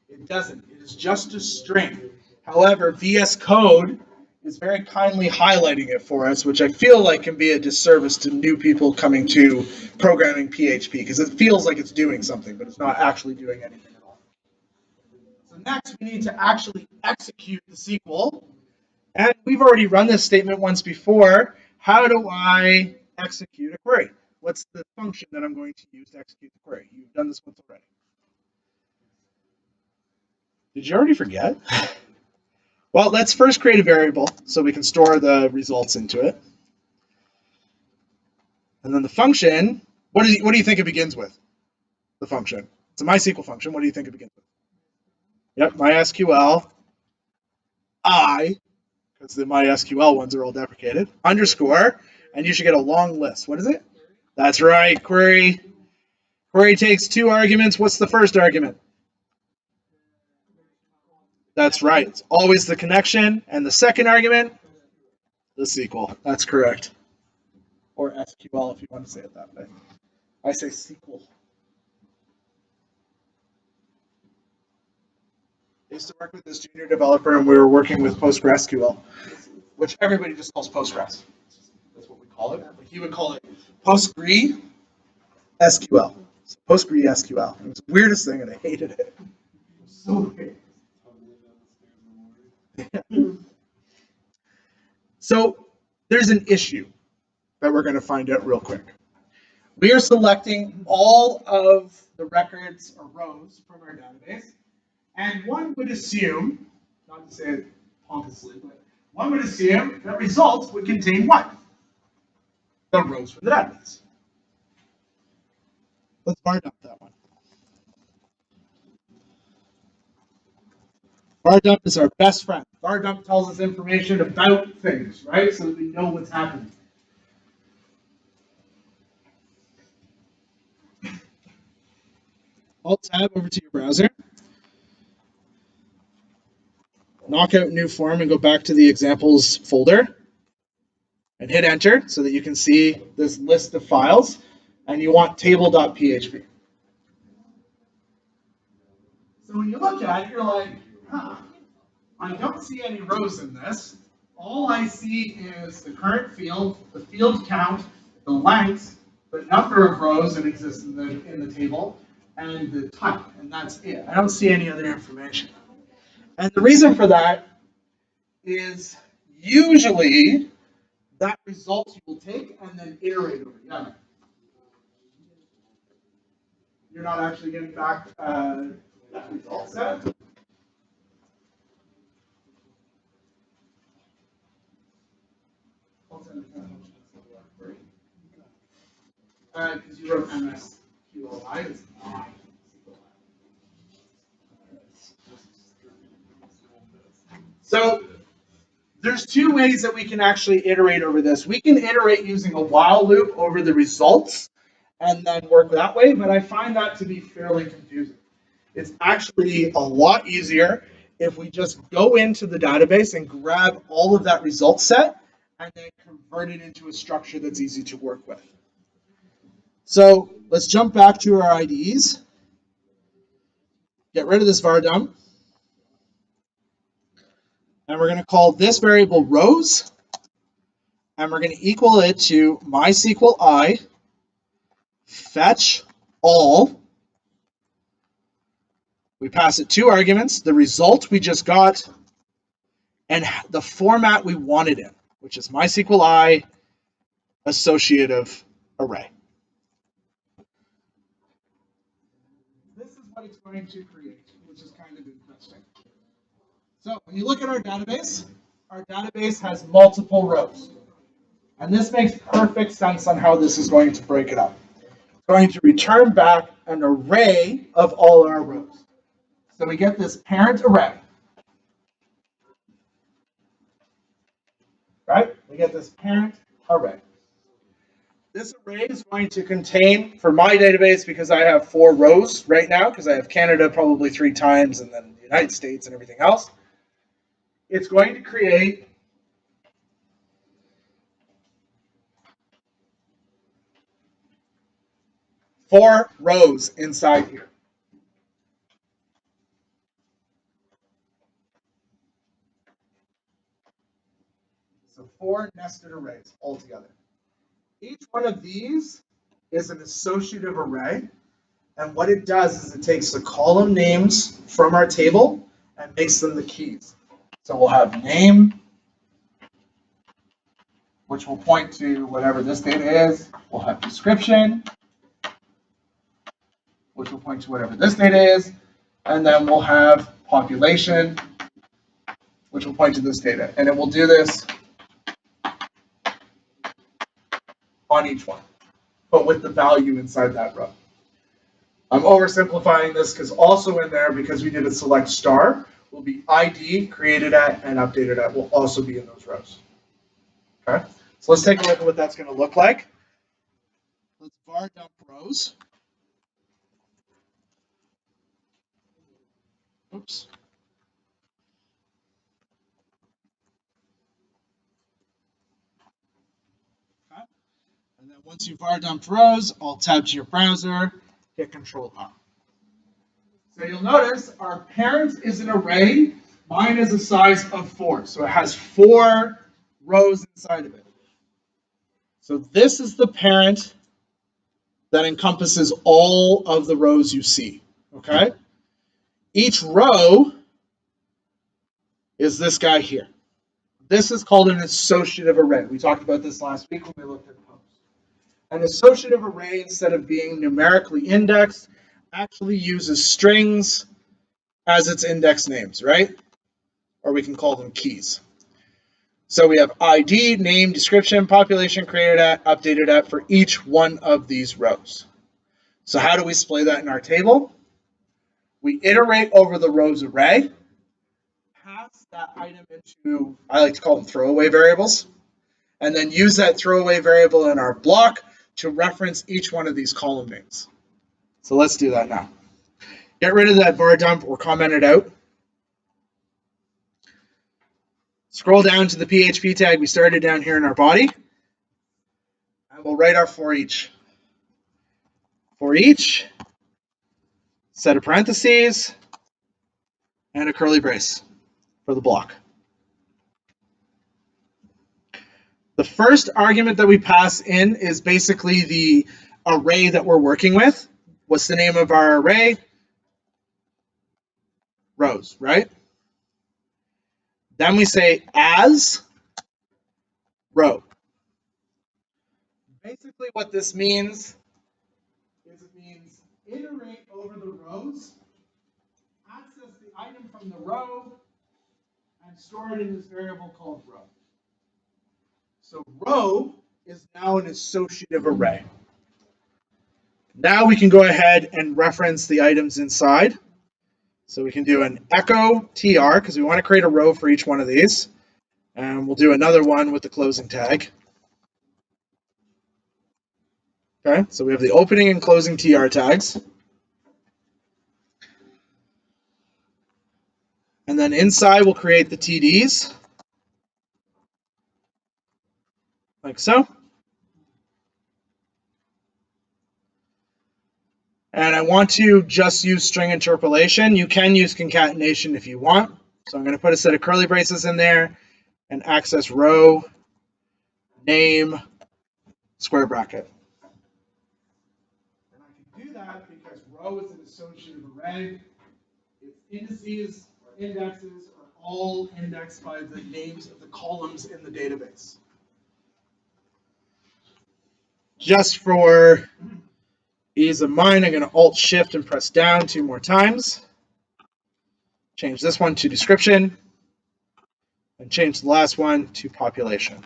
It doesn't. It is just a string. However, VS Code is very kindly highlighting it for us, which I feel like can be a disservice to new people coming to programming PHP because it feels like it's doing something, but it's not actually doing anything at all. So next, we need to actually execute the SQL. And we've already run this statement once before. How do I execute a query? What's the function that I'm going to use to execute the query? You've done this once already. Did you already forget? Well, let's first create a variable so we can store the results into it. And then the function, what do you think it begins with? The function. It's a MySQL function. What do you think it begins with? Yep, MySQL I, because the MySQL ones are all deprecated, underscore, and you should get a long list. What is it? That's right, query. Query takes two arguments. What's the first argument? That's right. It's always the connection. And the second argument? The SQL. That's correct. Or SQL if you want to say it that way. I say SQL. I used to work with this junior developer and we were working with PostgreSQL, which everybody just calls Postgres. That's what we call it. But he would call it PostgreSQL. So PostgreSQL. It was the weirdest thing and I hated it. It was so weird. So there's an issue that we're going to find out real quick. We are selecting all of the records or rows from our database, and one would assume, not to say it pompously, but one would assume that results would contain what? The rows from the database. Let's bar dump that one. Bar dump is our best friend. Bar dump tells us information about things, right? So that we know what's happening. Alt-tab over to your browser. Knock out new form and go back to the examples folder. And hit enter so that you can see this list of files. And you want table.php. So when you look at it, you're like, I don't see any rows in this. All I see is the current field, the field count, the length, the number of rows that exist in the table, and the type, and that's it. I don't see any other information. And the reason for that is usually that result you will take and then iterate over. Yeah. You're not actually getting back that result set. Because you wrote MSQLi, it's not. So there's two ways that we can actually iterate over this. We can iterate using a while loop over the results, and then work that way, but I find that to be fairly confusing. It's actually a lot easier if we just go into the database and grab all of that result set and then convert it into a structure that's easy to work with. So let's jump back to our IDEs. Get rid of this var dump. And we're going to call this variable rows. And we're going to equal it to MySQL I fetch all. We pass it two arguments, the result we just got, and the format we want it in, which is MySQL I associative array. This is what it's going to create, which is kind of interesting. So when you look at our database has multiple rows. And this makes perfect sense on how this is going to break it up. It's going to return back an array of all our rows. So we get this parent array. Right? We get this parent array. This array is going to contain, for my database, because I have 4 rows right now, because I have Canada probably 3 times, and then the United States and everything else, it's going to create four rows inside here. So 4 nested arrays altogether. Each one of these is an associative array. And what it does is it takes the column names from our table and makes them the keys. So we'll have name, which will point to whatever this data is. We'll have description, which will point to whatever this data is. And then we'll have population, which will point to this data. And it will do this on each one, but with the value inside that row. I'm oversimplifying this because also in there, because we did a select star, will be ID created at and updated at will also be in those rows. Okay, so let's take a look at what that's going to look like. Let's var dump rows. Oops. Okay. And then once you var dumped rows, Alt tab to your browser, hit Control R. So you'll notice our parent is an array. Mine is a size of 4. So it has 4 rows inside of it. So this is the parent that encompasses all of the rows you see. Okay? Each row is this guy here. This is called an associative array. We talked about this last week when we looked at posts. An associative array, instead of being numerically indexed, actually uses strings as its index names, right? Or we can call them keys. So we have ID, name, description, population, created at, updated at for each one of these rows. So how do we display that in our table? We iterate over the rows array, pass that item into, I like to call them throwaway variables, and then use that throwaway variable in our block to reference each one of these column names. So let's do that now. Get rid of that var dump or comment it out. Scroll down to the PHP tag we started down here in our body, and we'll write our for each. For each, set of parentheses, and a curly brace for the block. The first argument that we pass in is basically the array that we're working with. What's the name of our array? Rows, right? Then we say as row. Basically what this means is it means iterate over the rows, access the item from the row, and store it in this variable called row. So row is now an associative array. Now we can go ahead and reference the items inside. So we can do an echo tr because we want to create a row for each one of these. And we'll do another one with the closing tag. Okay, so we have the opening and closing TR tags. And then inside we'll create the TDs, like so. And I want to just use string interpolation. You can use concatenation if you want. So I'm going to put a set of curly braces in there and access row, name, square bracket. And I can do that because row is an associative array. Its indices or indexes are all indexed by the names of the columns in the database. Just for ease of mind, I'm going to Alt Shift and press down 2 more times. Change this one to description. And change the last one to population.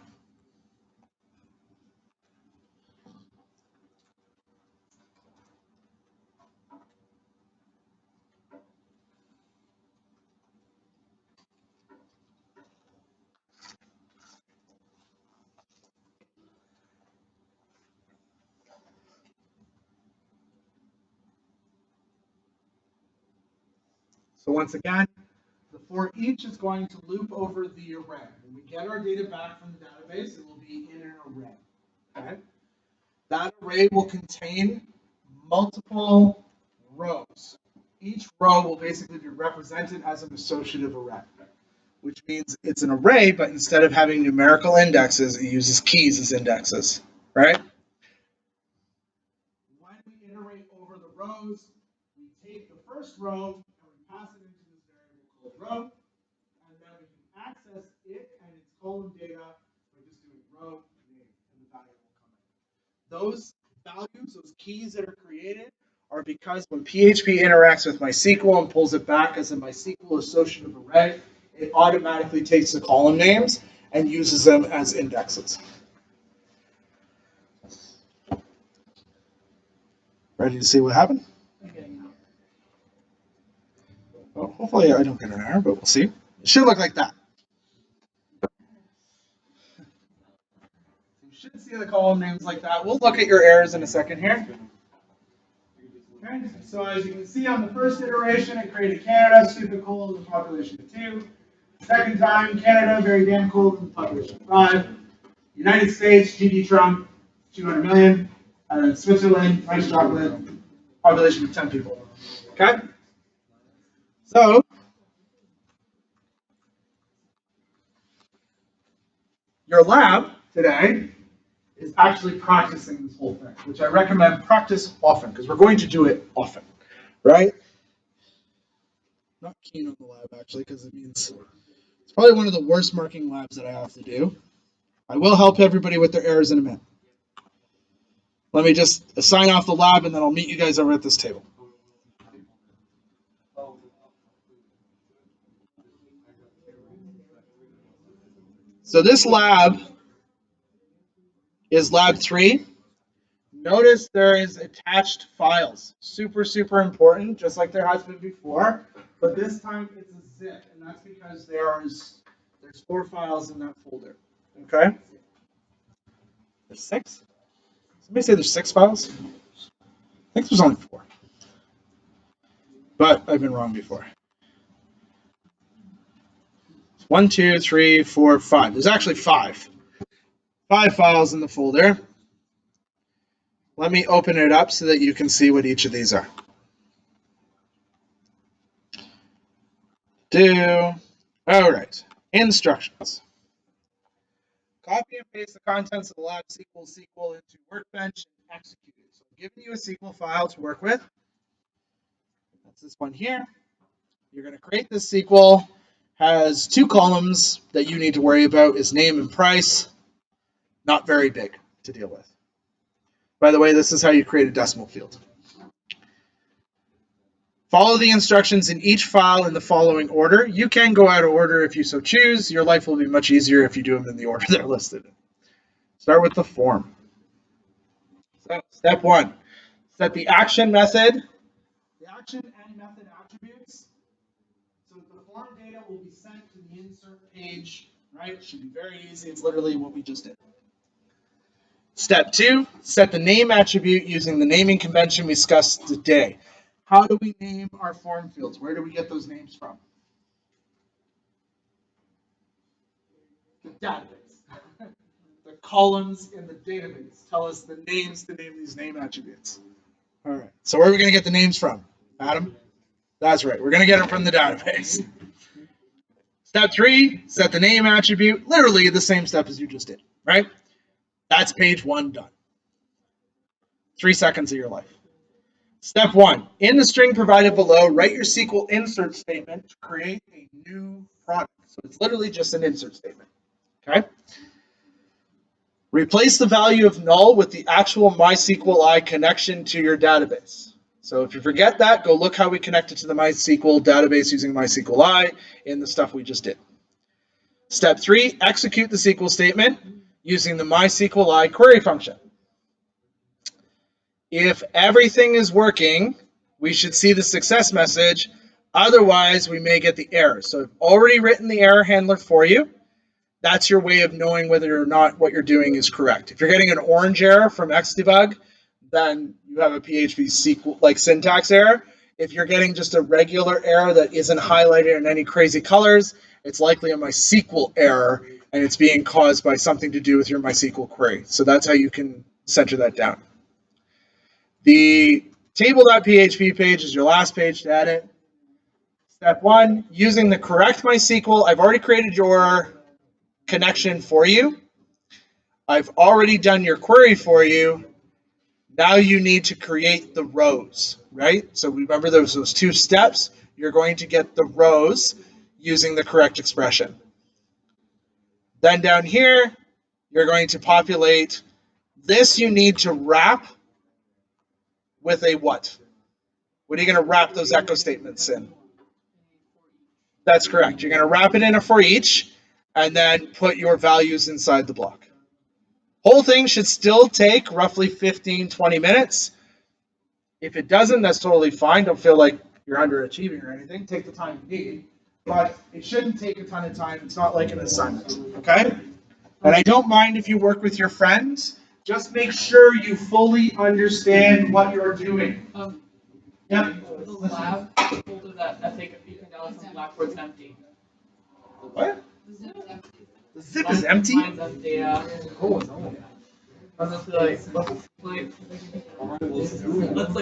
So once again, the for each is going to loop over the array. When we get our data back from the database, it will be in an array. Okay? That array will contain multiple rows. Each row will basically be represented as an associative array, which means it's an array, but instead of having numerical indexes, it uses keys as indexes, right? When we iterate over the rows, we take the first row and we pass it into this variable called row, and then we can access it and its column data by just doing row name, and the value will come in. Those values, those keys that are created, are because when PHP interacts with MySQL and pulls it back as a MySQL associative array, it automatically takes the column names and uses them as indexes. Ready to see what happened? Well, hopefully I don't get an error, but we'll see. It should look like that. You should see the column names like that. We'll look at your errors in a second here. Okay, so as you can see on the first iteration, it created Canada, stupid cool, with a population of 2. Second time, Canada, very damn cool, with a population of 5. United States, GD Trump, 200 million. And then Switzerland, nice chocolate, population of 10 people. Okay? So, your lab today is actually practicing this whole thing, which I recommend practice often, because we're going to do it often, right? Not keen on the lab, actually, because it means it's probably one of the worst marking labs that I have to do. I will help everybody with their errors in a minute. Let me just sign off the lab, and then I'll meet you guys over at this table. So this lab is lab 3. Notice there is attached files. Super, super important, just like there has been before. But this time it's a zip, and that's because there's 4 files in that folder. Okay? There's 6? Somebody say there's 6 files? I think there's only 4. But I've been wrong before. 1, 2, 3, 4, 5. There's actually 5. 5 files in the folder. Let me open it up so that you can see what each of these are. All right. Instructions. Copy and paste the contents of the lab SQL into Workbench and execute it. So I'm giving you a SQL file to work with. That's this one here. You're going to create this SQL. Has 2 columns that you need to worry about is name and price. Not very big to deal with. By the way, this is how you create a decimal field. Follow the instructions in each file in the following order. You can go out of order if you so choose. Your life will be much easier if you do them in the order they're listed in. Start with the form. So, step 1, set the action method. The action and method attributes. So the form data will be sent to the insert page, right? It should be very easy. It's literally what we just did. Step 2, set the name attribute using the naming convention we discussed today. How do we name our form fields? Where do we get those names from? The database. The columns in the database tell us the names to name these name attributes. All right. So where are we going to get the names from, Adam? That's right. We're going to get them from the database. Step 3, set the name attribute. Literally the same step as you just did, right? That's page 1 done. 3 seconds of your life. Step 1, in the string provided below, write your SQL insert statement to create a new product. So it's literally just an insert statement, okay? Replace the value of null with the actual MySQLi connection to your database. So if you forget that, go look how we connected to the MySQL database using MySQLi in the stuff we just did. Step 3, execute the SQL statement using the MySQLi query function. If everything is working, we should see the success message. Otherwise, we may get the error. So I've already written the error handler for you. That's your way of knowing whether or not what you're doing is correct. If you're getting an orange error from Xdebug, then you have a PHP SQL like syntax error. If you're getting just a regular error that isn't highlighted in any crazy colors, it's likely a MySQL error, and it's being caused by something to do with your MySQL query. So that's how you can center that down. The table.php page is your last page to edit. Step 1, using the correct MySQL. I've already created your connection for you. I've already done your query for you. Now you need to create the rows, right? So remember those 2 steps. You're going to get the rows using the correct expression. Then down here, you're going to populate this. You need to wrap with a what? What are you going to wrap those echo statements in? That's correct. You're going to wrap it in a for each and then put your values inside the block. Whole thing should still take roughly 15, 20 minutes. If it doesn't, that's totally fine. Don't feel like you're underachieving or anything. Take the time you need. But it shouldn't take a ton of time. It's not like an assignment, okay? And I don't mind if you work with your friends. Just make sure you fully understand what you're doing. Yep. The lab folder that I think you can download from Blackboard's empty. What? The zip is empty? Mine's empty, yeah. Oh, no. I'm just like, let's Let's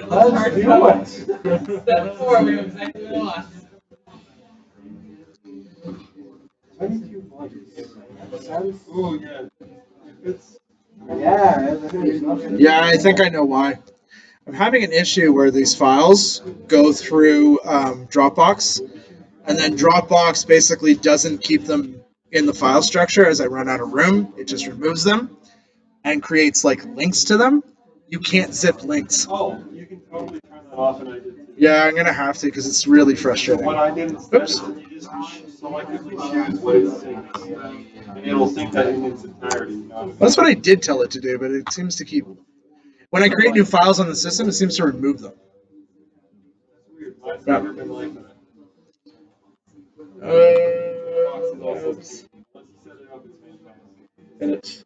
hard do code. it. Step 4, we know exactly what I want. Oh, yeah. It's, Yeah, I think I know why. I'm having an issue where these files go through Dropbox, and then Dropbox basically doesn't keep them in the file structure as I run out of room. It just removes them and creates like links to them. You can't zip links. oh, you can totally turn that off, and I did too. Yeah, I'm gonna have to because it's really frustrating. What I did instead Oops. is you just selectively choose what it syncs, and it'll sync that in its entirety. You know what I mean? That's what I did tell it to do, but it seems to keep. When I create new files on the system, it seems to remove them. It's weird. Mine's never been like that. Box is also Oops. once you set it up, it's fantastic. Edit.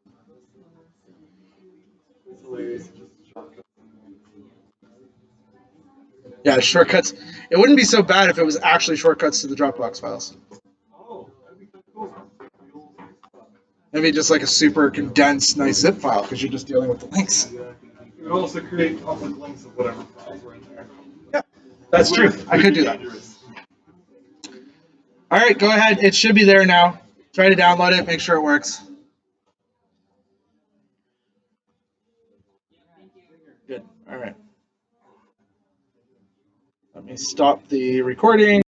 It's hilarious. It's just shortcuts. Yeah, shortcuts. It wouldn't be so bad if it was actually shortcuts to the Dropbox files. Oh, that'd be kind of cool. Maybe just like a super condensed, nice zip file because you're just dealing with the links. Exactly. It would also create public links of whatever files were in there. Yeah, that's true. I could do that. All right, go ahead. It should be there now. Try to download it. Make sure it works. Good. All right. Let me stop the recording.